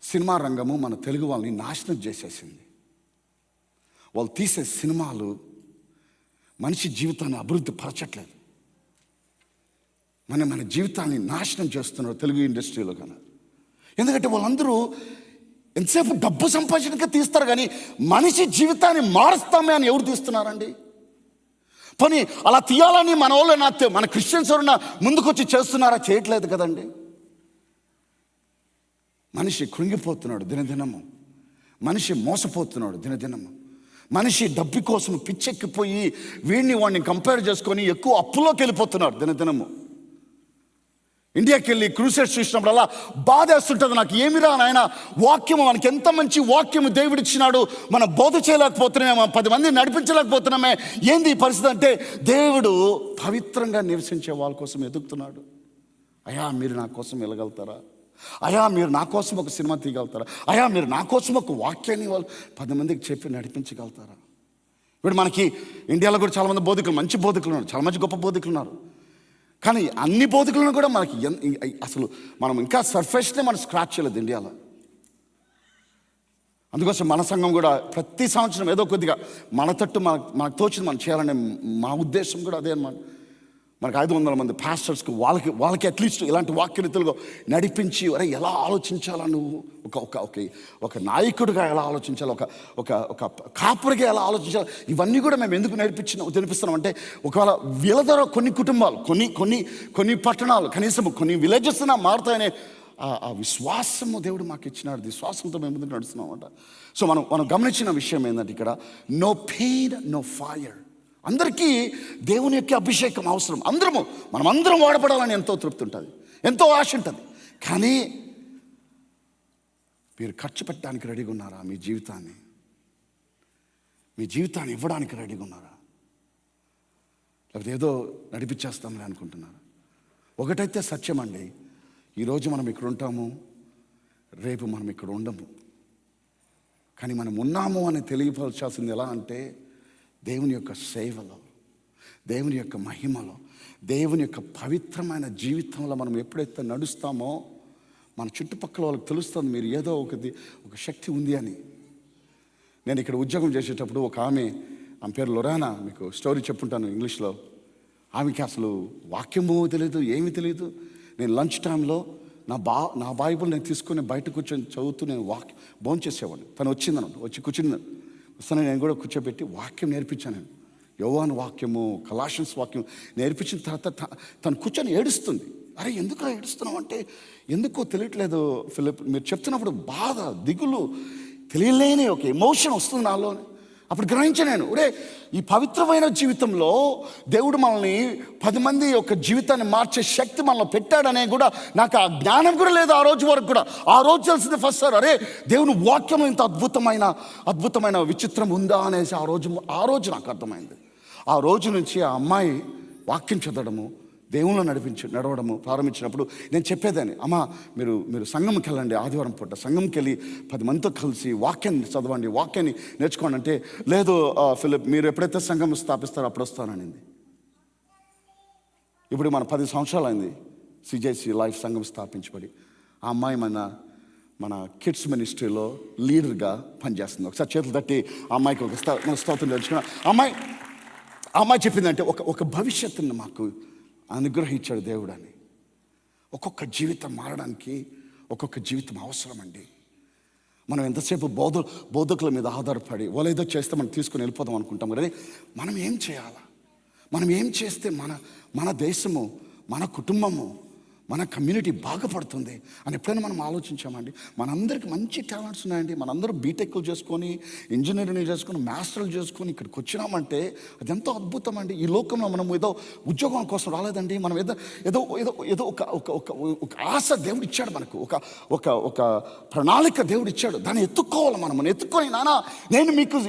సినిమా రంగము మన తెలుగు వాళ్ళని నాశనం చేసేసింది. వాళ్ళు తీసే సినిమాలు మనిషి జీవితాన్ని అభివృద్ధి పరచట్లేదు, మన జీవితాన్ని నాశనం చేస్తున్నారు తెలుగు ఇండస్ట్రీలో కన్నా. ఎందుకంటే వాళ్ళందరూ ఎంతసేపు డబ్బు సంపాదించడానికి తీస్తారు, కానీ మనిషి జీవితాన్ని మారుస్తామే అని ఎవరు తీస్తున్నారండి? పోనీ అలా తీయాలని మన వాళ్ళు మన క్రిస్టియన్స్ ఎవరన్నా ముందుకొచ్చి చేస్తున్నారా? చేయట్లేదు కదండి. మనిషి కృంగిపోతున్నాడు దినదినము, మనిషి మోసపోతున్నాడు దినదినము, మనిషి డబ్బు కోసం పిచ్చెక్కిపోయి వాడిని కంపేర్ చేసుకొని ఎక్కువ అప్పులోకి వెళ్ళిపోతున్నాడు దినదినము. ఇండియాకి వెళ్ళి క్రూసైడ్స్ చూసినప్పుడు అలా బాధేస్తుంటుంది నాకు. ఏమిరా నాయన, వాక్యము మనకి ఎంత మంచి వాక్యము దేవుడిచ్చినాడు, మనం బోధ చేయలేకపోతున్నామే, 10 మందిని నడిపించలేకపోతున్నామే. ఏంది ఈ పరిస్థితి అంటే దేవుడు పవిత్రంగా నివసించే వాళ్ళ కోసం ఎదుగుతున్నాడు. అయ్యా మీరు నా కోసం వెళ్ళగలుగుతారా? అయ్యా మీరు నా కోసం ఒక సినిమా తీయగలుగుతారా? అయ్యా మీరు నా కోసం ఒక వాక్యాన్ని వాళ్ళు 10 మందికి చెప్పి నడిపించగలుగుతారా? ఇప్పుడు మనకి ఇండియాలో కూడా చాలామంది బోధకులు, మంచి బోధకులు ఉన్నారు, చాలా మంచి గొప్ప బోధకులు ఉన్నారు. కానీ అన్ని బోధకులను కూడా మనకి అసలు మనం ఇంకా సర్ఫేస్నే మనం స్క్రాచ్ చేయలేదు ఇండియాలో. అందుకోసం మన సంఘం కూడా ప్రతి సంవత్సరం ఏదో కొద్దిగా మన తట్టు మనకు తోచింది మనం చేయాలనే మా ఉద్దేశం కూడా అదే అన్నమాట. మనకు 500 మంది పాస్టర్స్కి వాళ్ళకి అట్లీస్ట్ ఇలాంటి వాక్యరీతులుగా నడిపించి అరే ఎలా ఆలోచించాలా నువ్వు ఒక నాయకుడిగా ఎలా ఆలోచించాలి, ఒక కాపురిగా ఎలా ఆలోచించాలి, ఇవన్నీ కూడా మేము ఎందుకు నేర్పిస్తున్నాం అంటే ఒకవేళ వీళ్ళ ద్వారా కొన్ని కుటుంబాలు కొన్ని పట్టణాలు కనీసం కొన్ని విలేజెస్ మారుతాయనే ఆ విశ్వాసము దేవుడు మాకు ఇచ్చినాడు. విశ్వాసంతో మేము ముందుకు నడుస్తున్నామంట. సో మనం గమనించిన విషయం ఏంటంటే ఇక్కడ నో పెయిన్ నో ఫైర్. అందరికీ దేవుని యొక్క అభిషేకం అవసరం. మనమందరం వాడపడాలని ఎంతో తృప్తి ఉంటుంది, ఎంతో ఆశ ఉంటుంది. కానీ మీరు ఖర్చు పెట్టడానికి రెడీగా ఉన్నారా? మీ జీవితాన్ని ఇవ్వడానికి రెడీగా ఉన్నారా? లేకపోతే ఏదో నడిపించేస్తామని అనుకుంటున్నారా? ఒకటైతే సత్యం అండి, ఈరోజు మనం ఇక్కడ ఉంటాము, రేపు మనం ఇక్కడ ఉండము. కానీ మనం ఉన్నాము అని తెలియపరచాల్సింది ఎలా అంటే దేవుని యొక్క సేవలో, దేవుని యొక్క మహిమలో, దేవుని యొక్క పవిత్రమైన జీవితంలో మనం ఎప్పుడైతే నడుస్తామో మన చుట్టుపక్కల వాళ్ళకి తెలుస్తుంది మీరు ఏదో ఒక శక్తి ఉంది అని. నేను ఇక్కడ ఉద్యోగం చేసేటప్పుడు ఒక ఆమె పేరు లొరానా, మీకు స్టోరీ చెప్పుంటాను ఇంగ్లీష్లో. ఆమెకి అసలు వాక్యమో తెలియదు, ఏమీ తెలియదు. నేను లంచ్ టైంలో నా బైబిల్ నేను తీసుకొని బయట కూర్చొని చదువుతూ నేను భోజనం చేసేవాడిని. తను వచ్చి కూర్చుంది. వస్తాను నేను కూడా కూర్చోబెట్టి వాక్యం నేర్పించాను. నేను యోవాను వాక్యము, కలాషన్స్ వాక్యం నేర్పించిన తర్వాత తను కూర్చొని ఏడుస్తుంది. అరే ఎందుకు ఏడుస్తున్నావు అంటే ఎందుకో తెలియట్లేదు ఫిలిప్, మీరు చెప్తున్నప్పుడు బాధ, దిగులు, తెలియలేని ఒక ఎమోషన్ వస్తుంది నాలో. అప్పుడు గ్రహించాను నేను, ఈ పవిత్రమైన జీవితంలో దేవుడు మనల్ని 10 మంది యొక్క జీవితాన్ని మార్చే శక్తి మనలో పెట్టాడనే కూడా నాకు ఆ జ్ఞానం కూడా లేదు ఆ రోజు వరకు కూడా. ఆ రోజు తెలిసింది ఫస్ట్ సార్, అరే దేవుని వాక్యం ఇంత అద్భుతమైన విచిత్రం ఉందా అనేసి ఆ రోజు నాకు అర్థమైంది. ఆ రోజు నుంచి ఆ అమ్మాయి వాక్యం చదవడము, దేవుళ్ళు నడవడము ప్రారంభించినప్పుడు నేను చెప్పేదాన్ని, అమ్మ మీరు సంఘంకి వెళ్ళండి, ఆదివారం పూట సంఘంకి వెళ్ళి 10 మందితో కలిసి వాక్యాన్ని చదవండి, వాక్యాన్ని నేర్చుకోండి అంటే, లేదు ఫిలిప్ మీరు ఎప్పుడైతే సంఘం స్థాపిస్తారో అప్పుడు వస్తాననింది. ఇప్పుడు మన 10 సంవత్సరాలు అయింది సిజేసి లైఫ్ సంఘం స్థాపించబడి. ఆ అమ్మాయి మన కిడ్స్ మినిస్ట్రీలో లీడర్గా పనిచేస్తుంది. ఒకసారి చేతులు తట్టి ఆ అమ్మాయికి మన స్తోత్రం నేర్చుకున్నాం. ఆ అమ్మాయి చెప్పిందంటే ఒక భవిష్యత్తుని మాకు అనుగ్రహించాడు దేవుడు అని. ఒక్కొక్క జీవితం మారడానికి ఒక్కొక్క జీవితం అవసరం అండి. మనం ఎంతసేపు బోధకుల మీద ఆధారపడి వాళ్ళు ఏదో చేస్తే మనం తీసుకుని వెళ్ళిపోదాం అనుకుంటాం. కానీ మనం ఏం చేయాలా? మనం ఏం చేస్తే మన దేశము, మన కుటుంబము, మన కమ్యూనిటీ బాగుపడుతుంది అని ఎప్పుడైనా మనం ఆలోచించామండి? మనందరికీ మంచి టాలెంట్స్ ఉన్నాయండి. మనందరూ బీటెక్లు చేసుకొని, ఇంజనీరింగ్ చేసుకొని, మాస్టర్లు చేసుకొని ఇక్కడికి వచ్చినామంటే అది ఎంతో అద్భుతం అండి. ఈ లోకంలో మనం ఏదో ఉద్యోగం కోసం రాలేదండి. మనం ఏదో ఒక ఆశ దేవుడు ఇచ్చాడు మనకు, ఒక ప్రణాళిక దేవుడు ఇచ్చాడు. దాన్ని ఎత్తుక్కోవాలి. మనం ఎత్తుక్కొని, నేను మీకు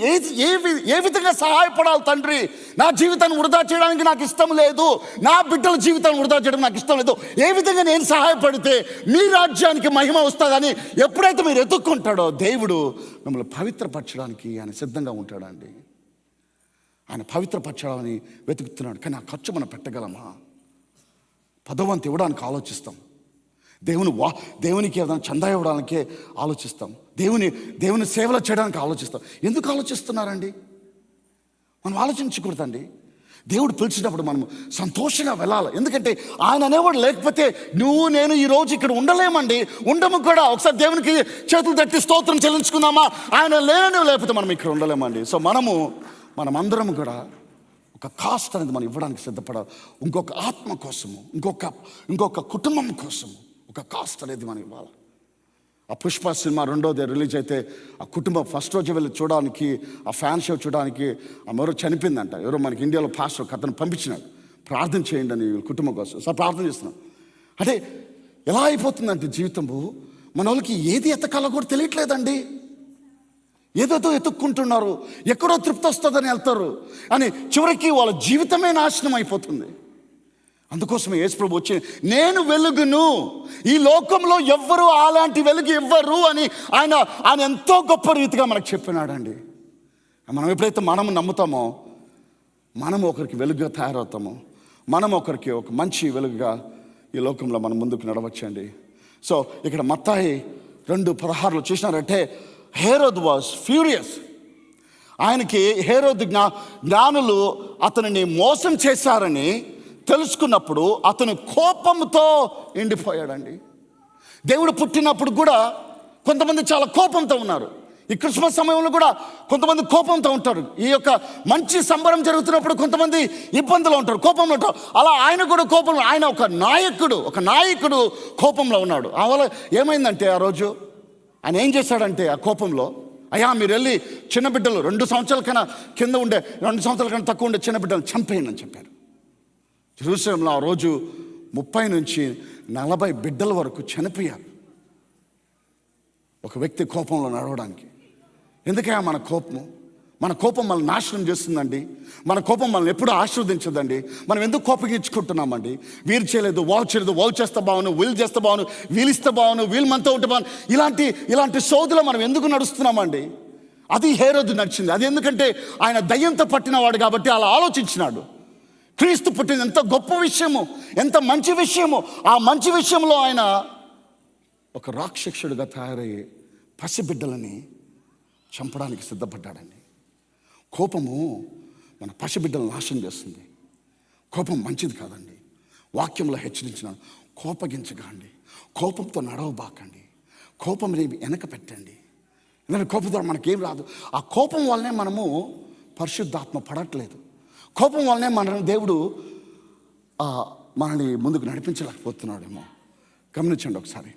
ఏ విధంగా సహాయపడాలి తండ్రి? నా జీవితాన్ని వృధా చేయడానికి నాకు ఇష్టం లేదు, నా బిడ్డల జీవితాన్ని వృధా చేయడానికి నాకు ఇష్టం లేదు. ఏ విధంగా నేను సహాయపడితే మీ రాజ్యానికి మహిమ వస్తుందని ఎప్పుడైతే మీరు ఎత్తుక్కుంటాడో దేవుడు మిమ్మల్ని పవిత్రపరచడానికి ఆయన సిద్ధంగా ఉంటాడండి. ఆయన పవిత్రపరచడాన్ని వెతుకుతున్నాడు. కానీ ఆ ఖర్చు మనం పెట్టగలమా? 10వ ఇవ్వడానికి ఆలోచిస్తాం. దేవునికి ఏదైనా చందా ఇవ్వడానికే ఆలోచిస్తాం. దేవుని సేవలు చేయడానికి ఆలోచిస్తాం. ఎందుకు ఆలోచిస్తున్నారండి? మనం ఆలోచించకూడదండి. దేవుడు పిలిచినప్పుడు మనం సంతోషంగా వెళ్ళాలి. ఎందుకంటే ఆయన అనేవాడు లేకపోతే నేను ఈరోజు ఇక్కడ ఉండలేమండి, ఉండము కూడా. ఒకసారి దేవునికి చేతులు తట్టి స్తోత్రం చెల్లించుకుందామా? ఆయన లేకపోతే మనం ఇక్కడ ఉండలేమండి. సో మనమందరం కూడా ఒక కాస్ట్ అనేది మనం ఇవ్వడానికి సిద్ధపడాలి. ఇంకొక ఆత్మ కోసము, ఇంకొక కుటుంబం కోసము ఒక కాస్ట్ అనేది మనం ఇవ్వాలి. ఆ పుష్ప సినిమా 2వ రిలీజ్ అయితే ఆ కుటుంబం ఫస్ట్ రోజు వెళ్ళి చూడడానికి, ఆ ఫ్యాన్ షో చూడడానికి ఎవరో చనిపోయిందంట. ఎవరో మనకి ఇండియాలో పాస్టర్ అతను పంపించినాడు, ప్రార్థన చేయండి అని కుటుంబం కోసం. సార్ ప్రార్థన చేస్తున్నాం అంటే ఎలా అయిపోతుందంటే జీవితము మన వాళ్ళకి ఏది ఎత్తకాలో కూడా తెలియట్లేదండి. ఏదేదో ఎత్తుక్కుంటున్నారు, ఎక్కడో తృప్తి వస్తుందని వెళ్తారు అని చివరికి వాళ్ళ జీవితమే నాశనం అయిపోతుంది. అందుకోసమే యేసు ప్రభు వచ్చి నేను వెలుగును, ఈ లోకంలో ఎవ్వరూ అలాంటి వెలుగు ఇవ్వరు అని ఆయన ఎంతో గొప్ప రీతిగా మనకు చెప్పినాడండి. మనం ఎప్పుడైతే మనం నమ్ముతామో మనం ఒకరికి వెలుగుగా తయారవుతామో, మనం ఒకరికి ఒక మంచి వెలుగుగా ఈ లోకంలో మనం ముందుకు నడవచ్చండి. సో ఇక్కడ మత్తాయి 2:16 చూసినారంటే హేరోద్ వాజ్ ఫ్యూరియస్. ఆయనకి హేరోద్ జ్ఞానులు అతనిని మోసం చేశారని తెలుసుకున్నప్పుడు అతను కోపంతో ఎండిపోయాడండి. దేవుడు పుట్టినప్పుడు కూడా కొంతమంది చాలా కోపంతో ఉన్నారు. ఈ క్రిస్మస్ సమయంలో కూడా కొంతమంది కోపంతో ఉంటారు. ఈ యొక్క మంచి సంబరం జరుగుతున్నప్పుడు కొంతమంది ఇబ్బందులు ఉంటారు, కోపంలో ఉంటారు. అలా ఆయన కూడా కోపంలో, ఆయన ఒక నాయకుడు కోపంలో ఉన్నాడు. అలా ఏమైందంటే ఆ రోజు ఆయన ఏం చేశాడంటే ఆ కోపంలో, అయ్యా మీరు వెళ్ళి చిన్న బిడ్డలు 2 సంవత్సరాల కన్నా కింద ఉండే 2 సంవత్సరాల కన్నా తక్కువ ఉండే చిన్న బిడ్డలు చంపేయండి అని చెప్పారు. జెరూసలేంలో ఆ రోజు 30 నుంచి 40 బిడ్డల వరకు చనిపోయారు ఒక వ్యక్తి కోపంలో నడవడానికి. ఎందుకయ్యా మన కోపం మనల్ని నాశనం చేస్తుందండి. మన కోపం మనల్ని ఎప్పుడూ ఆశీర్వదించదండి. మనం ఎందుకు కోపగించుకుంటున్నామండి? వీరు చేయలేదు, వాళ్ళు చేయలేదు, వాళ్ళు చేస్తే బాగును, వీళ్ళు చేస్తే బాగును, వీళ్ళు ఇస్తే బాగును, వీళ్ళు మనతో ఉంటే బాగును, ఇలాంటి సోదులో మనం ఎందుకు నడుస్తున్నామండి? అది హేరోదు నడిచింది. అది ఎందుకంటే ఆయన దయ్యంతో పట్టినవాడు కాబట్టి అలా ఆలోచించినాడు. క్రీస్తు పుట్టింది ఎంత గొప్ప విషయము, ఎంత మంచి విషయము. ఆ మంచి విషయంలో ఆయన ఒక రాక్షసుడిగా తయారయ్యి పసిబిడ్డలని చంపడానికి సిద్ధపడ్డాడండి. కోపము మన పసిబిడ్డలను నాశనం చేస్తుంది. కోపం మంచిది కాదండి. వాక్యంలో హెచ్చరించినాడు, కోపగించకండి, కోపంతో నడవబాకండి, కోపం రేపు వెనక పెట్టండి. ఎందుకంటే కోపం ద్వారా మనకేం రాదు. ఆ కోపం వల్లనే మనము పరిశుద్ధాత్మ పడట్లేదు. కోపం వల్లనే దేవుడు మనల్ని ముందుకు నడిపించలేకపోతున్నాడేమో. గమనించండి ఒకసారి.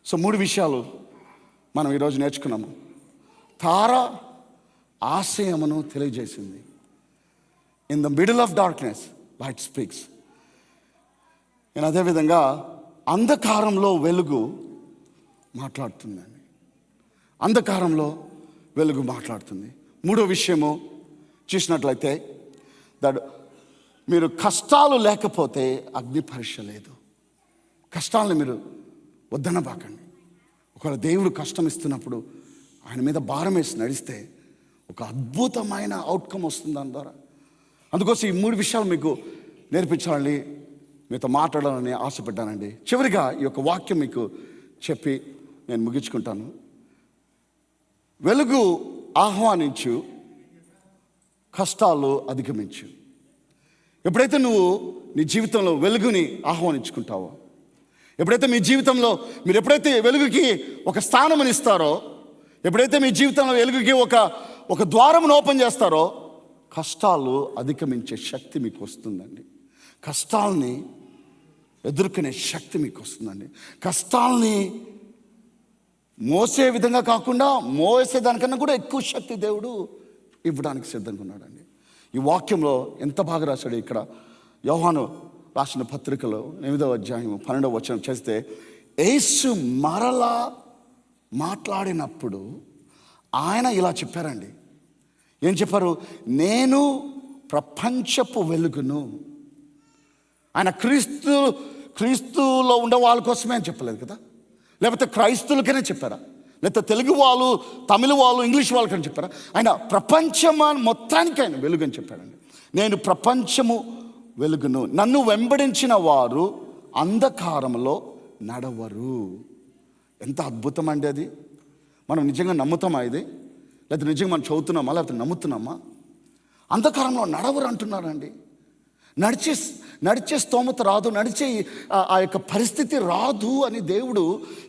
సో 3 విషయాలు మనం ఈరోజు నేర్చుకున్నాము. తార ఆశయమును తెలియజేసింది. In the middle of darkness light speaks. నేను అదేవిధంగా అంధకారంలో వెలుగు మాట్లాడుతుందండి. అంధకారంలో వెలుగు మాట్లాడుతుంది. 3వ విషయము చూసినట్లయితే దట్ మీరు కష్టాలు లేకపోతే అగ్ని పరీక్ష లేదు. కష్టాలను మీరు వద్దనబాకండి. ఒకవేళ దేవుడు కష్టం ఇస్తున్నప్పుడు ఆయన మీద భారం వేసి నడిస్తే ఒక అద్భుతమైన అవుట్కమ్ వస్తుంది దాని ద్వారా. అందుకోసం ఈ 3 విషయాలు మీకు నేర్పించాలని, మీతో మాట్లాడాలని ఆశపడ్డానండి. చివరిగా ఈ యొక్క వాక్యం మీకు చెప్పి నేను ముగించుకుంటాను. వెలుగు ఆహ్వానించు, కష్టాలు అధిగమించు. ఎప్పుడైతే నువ్వు నీ జీవితంలో వెలుగుని ఆహ్వానించుకుంటావో, ఎప్పుడైతే మీ జీవితంలో మీరు ఎప్పుడైతే వెలుగుకి ఒక స్థానం ఇస్తారో, ఎప్పుడైతే మీ జీవితంలో వెలుగుకి ఒక ద్వారమును ఓపెన్ చేస్తారో, కష్టాలు అధిగమించే శక్తి మీకు వస్తుందండి. కష్టాలని ఎదుర్కొనే శక్తి మీకు వస్తుందండి. కష్టాలని మోసే విధంగా కాకుండా మోసేదానికన్నా కూడా ఎక్కువ శక్తి దేవుడు ఇవ్వడానికి సిద్ధంగా ఉన్నాడండి. ఈ వాక్యంలో ఎంత బాగా రాశాడు. ఇక్కడ యోహాను రాసిన పత్రికలో 8వ అధ్యాయం 12వ వచనం చేస్తే, యేసు మరలా మాట్లాడినప్పుడు ఆయన ఇలా చెప్పారండి. ఏం చెప్పారు? నేను ప్రపంచపు వెలుగును. ఆయన క్రీస్తులో ఉండే వాళ్ళ కోసమే అని చెప్పలేదు కదా, లేకపోతే క్రైస్తువులకనే చెప్పారా, లేకపోతే తెలుగు వాళ్ళు, తమిళ వాళ్ళు, ఇంగ్లీష్ వాళ్ళకని చెప్పారా? ఆయన ప్రపంచమాన్ మొత్తానికి ఆయన వెలుగు అని చెప్పాడండి. నేను ప్రపంచము వెలుగును, నన్ను వెంబడించిన వారు అంధకారంలో నడవరు. ఎంత అద్భుతం అండి అది. మనం నిజంగా నమ్ముతామా ఇది? లేకపోతే నిజంగా మనం చదువుతున్నామా, లేకపోతే నమ్ముతున్నామా? అంధకారంలో నడవరు అంటున్నారండి. నడిచే స్తోమత రాదు, నడిచే ఆ యొక్క పరిస్థితి రాదు అని దేవుడు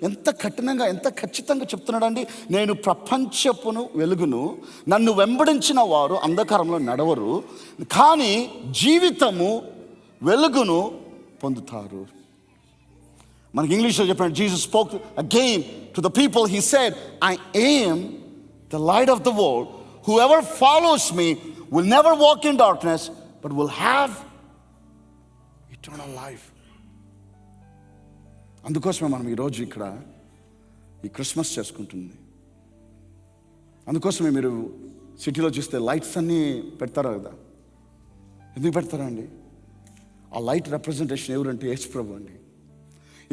ఎంత కఠినంగా, ఎంత ఖచ్చితంగా చెప్తున్నాడండి. నేను ప్రపంచపును వెలుగును, నన్ను వెంబడించిన వారు అంధకారంలో నడవరు, కానీ జీవితము వెలుగును పొందుతారు. మనకి ఇంగ్లీష్లో చెప్పాడు, Jesus spoke again to the people. He said, I am the light of the world. Whoever follows me will never walk in darkness but will have eternal life. అందుకోసమే మనం ఈరోజు ఇక్కడ ఈ క్రిస్మస్ చేసుకుంటుంది. అందుకోసమే మీరు సిటీలో చూస్తే లైట్స్ అన్నీ పెడతారు కదా. ఎందుకు పెడతారా అండి? ఆ లైట్ రిప్రజెంటేషన్ ఎవరంటే యేసు ప్రభు అండి.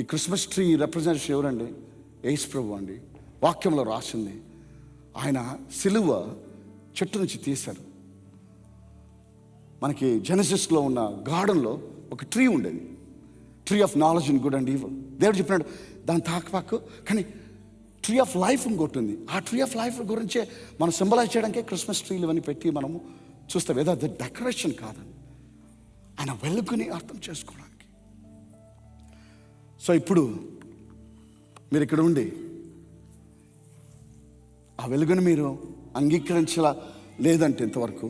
ఈ క్రిస్మస్ ట్రీ రిప్రజెంటేషన్ ఎవరండి? యేసు ప్రభు అండి. వాక్యంలో రాసింది, ఆయన సిలువ చెట్టు నుంచి తీశారు. మనకి జెనసిస్లో ఉన్న గార్డెన్లో ఒక ట్రీ ఉండేది, tree of knowledge in good and evil. దేవుడు చెప్పినాడు దాని తాకపాకు, కానీ ట్రీ ఆఫ్ లైఫ్ ఇంకోటి ఉంది. ఆ ట్రీ ఆఫ్ లైఫ్ గురించే మనం సింబలైజ్ చేయడానికే క్రిస్మస్ ట్రీలు ఇవన్నీ పెట్టి మనము చూస్తాం. ఏదో అది డెకరేషన్ కాదండి. ఆయన వెలుగుని అర్థం చేసుకోవడానికి. సో ఇప్పుడు మీరు ఇక్కడ ఉండి ఆ వెలుగుని మీరు అంగీకరించలా లేదంటే ఇంతవరకు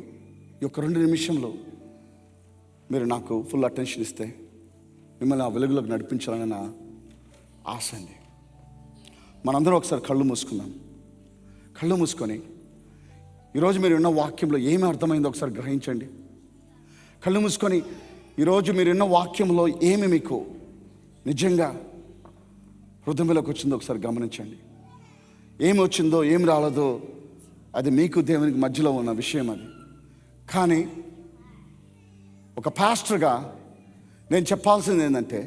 ఈ యొక్క 2 నిమిషంలో మీరు నాకు ఫుల్ అటెన్షన్ ఇస్తే మిమ్మల్ని ఆ వెలుగులోకి నడిపించాలని నా ఆశ అండి. మనందరం ఒకసారి కళ్ళు మూసుకుందాం. కళ్ళు మూసుకొని ఈరోజు మీరు ఉన్న వాక్యంలో ఏమి అర్థమైందో ఒకసారి గ్రహించండి. కళ్ళు మూసుకొని ఈరోజు మీరు ఉన్న వాక్యంలో ఏమి మీకు నిజంగా హృదయంలోకి వచ్చిందో ఒకసారి గమనించండి. ఏమి వచ్చిందో ఏమి రాలేదో అది మీకు దేవునికి మధ్యలో ఉన్న విషయం అది. కానీ ఒక పాస్టర్గా నేను చెప్పాల్సింది ఏంటంటే,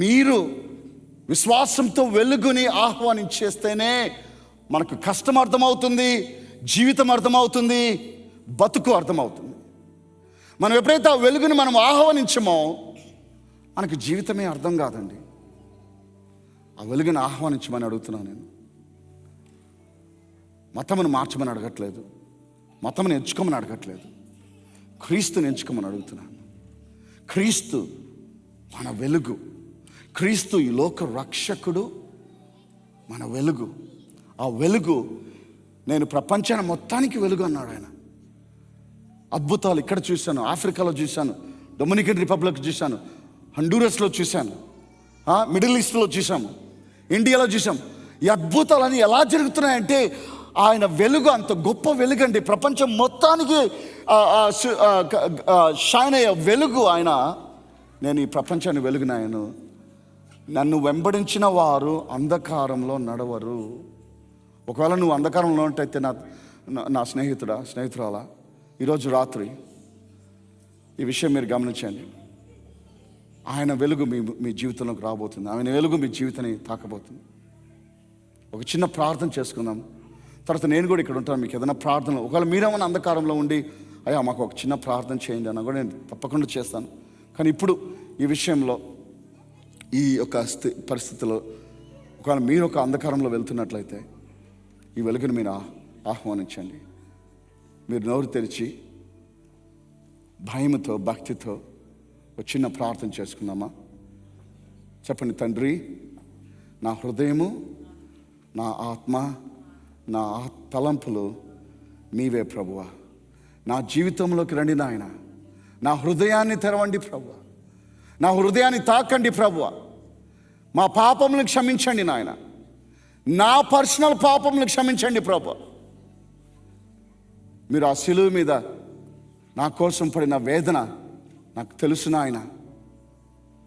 మీరు విశ్వాసంతో వెలుగుని ఆహ్వానించేస్తేనే మనకు కష్టం అర్థమవుతుంది, జీవితం అర్థమవుతుంది, బతుకు అర్థమవుతుంది. మనం ఎప్పుడైతే ఆ వెలుగుని మనం ఆహ్వానించమో మనకు జీవితమే అర్థం కాదండి. ఆ వెలుగుని ఆహ్వానించమని అడుగుతున్నాను నేను. మతమును మార్చమని అడగట్లేదు, మతమును ఎంచుకోమని అడగట్లేదు, క్రీస్తుని ఎంచుకోమని అడుగుతున్నాను. క్రీస్తు మన వెలుగు, క్రీస్తు ఈ లోక రక్షకుడు, మన వెలుగు. ఆ వెలుగు నేను ప్రపంచాన్ని మొత్తానికి వెలుగు అన్నాడు ఆయన. అద్భుతాలు ఇక్కడ చూశాను, ఆఫ్రికాలో చూశాను, డొమినికన్ రిపబ్లిక్ చూశాను, హండూరస్లో చూశాను, మిడిల్ ఈస్ట్లో చూసాము, ఇండియాలో చూసాం. ఈ అద్భుతాలన్నీ ఎలా జరుగుతున్నాయంటే ఆయన వెలుగు అంత గొప్ప వెలుగండి. ప్రపంచం మొత్తానికి షైన్ అయ్యే వెలుగు ఆయన. నేను ఈ ప్రపంచాన్ని వెలుగునాయను. నన్ను వెంబడించిన వారు అంధకారంలో నడవరు. ఒకవేళ నువ్వు అంధకారంలో ఉంటైతే నా స్నేహితురాలా, ఈరోజు రాత్రి ఈ విషయం మీరు గమనించండి. ఆయన వెలుగు మీ జీవితంలోకి రాబోతుంది. ఆయన వెలుగు మీ జీవితాన్ని తాకబోతుంది. ఒక చిన్న ప్రార్థన చేసుకుందాం. తర్వాత నేను కూడా ఇక్కడ ఉంటాను. మీకు ఏదైనా ప్రార్థన, ఒకవేళ మీరేమైనా అంధకారంలో ఉండి అయ్యా మాకు ఒక చిన్న ప్రార్థన చేయండి అన్న కూడా నేను తప్పకుండా చేస్తాను. కానీ ఇప్పుడు ఈ విషయంలో ఈ యొక్క పరిస్థితిలో ఒకవేళ మీరు ఒక అంధకారంలో వెళ్తున్నట్లయితే ఈ వెలుగుని మీరు ఆహ్వానించండి. మీరు నోరు తెరిచి భయముతో భక్తితో ఒక చిన్న ప్రార్థన చేసుకుందామా? చెప్పండి. తండ్రి, నా హృదయము, నా ఆత్మ, నా తలంపులు మీవే ప్రభువా. నా జీవితంలోకి రండి నాయన. నా హృదయాన్ని తెరవండి ప్రభువా. నా హృదయాన్ని తాకండి ప్రభువా. మా పాపములను క్షమించండి నాయన. నా పర్సనల్ పాపములను క్షమించండి ప్రభువా. మీరు ఆ శిలువ మీద నా కోసం పడిన వేదన నాకు తెలుసు నాయన.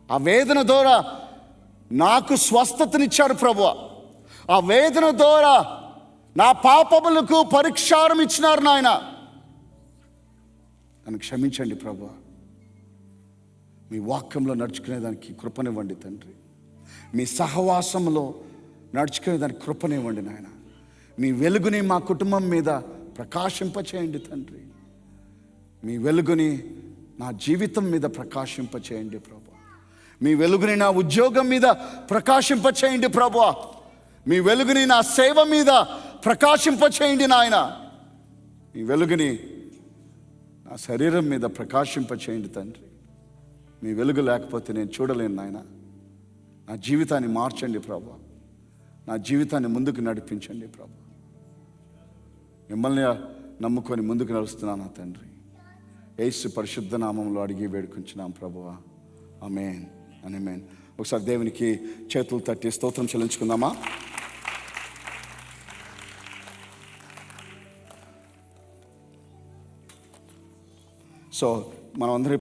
ఆ వేదన ద్వారా నాకు స్వస్థతనిచ్చాడు ప్రభువా. ఆ వేదన ద్వారా నా పాపములకు పరిష్కారం ఇచ్చినారు నాయన. నన్ను క్షమించండి ప్రభువా. మీ వాక్యంలో నడుచుకునేదానికి కృపనివ్వండి తండ్రి. మీ సహవాసంలో నడుచుకునేదానికి కృపనివ్వండి నాయన. మీ వెలుగుని మా కుటుంబం మీద ప్రకాశింపచేయండి తండ్రి. మీ వెలుగుని నా జీవితం మీద ప్రకాశింపచేయండి ప్రభువా. మీ వెలుగుని నా ఉద్యోగం మీద ప్రకాశింపచేయండి ప్రభువా. మీ వెలుగుని నా సేవ మీద ప్రకాశింపచేయండి నాయన. మీ వెలుగుని నా శరీరం మీద ప్రకాశింపచేయండి తండ్రి. మీ వెలుగు లేకపోతే నేను చూడలేను నాయన. నా జీవితాన్ని మార్చండి ప్రభువా. నా జీవితాన్ని ముందుకు నడిపించండి ప్రభువా. మిమ్మల్ని నమ్ముకొని ముందుకు నడుస్తున్నాను తండ్రి. యేసు పరిశుద్ధ నామంలో అడిగి వేడుకుంటున్నాం ప్రభువా. ఆమేన్, ఆమేన్. ఒకసారి దేవునికి చేతులు తట్టి స్తోత్రం చెల్లించుకుందామా? సో మనం అందరం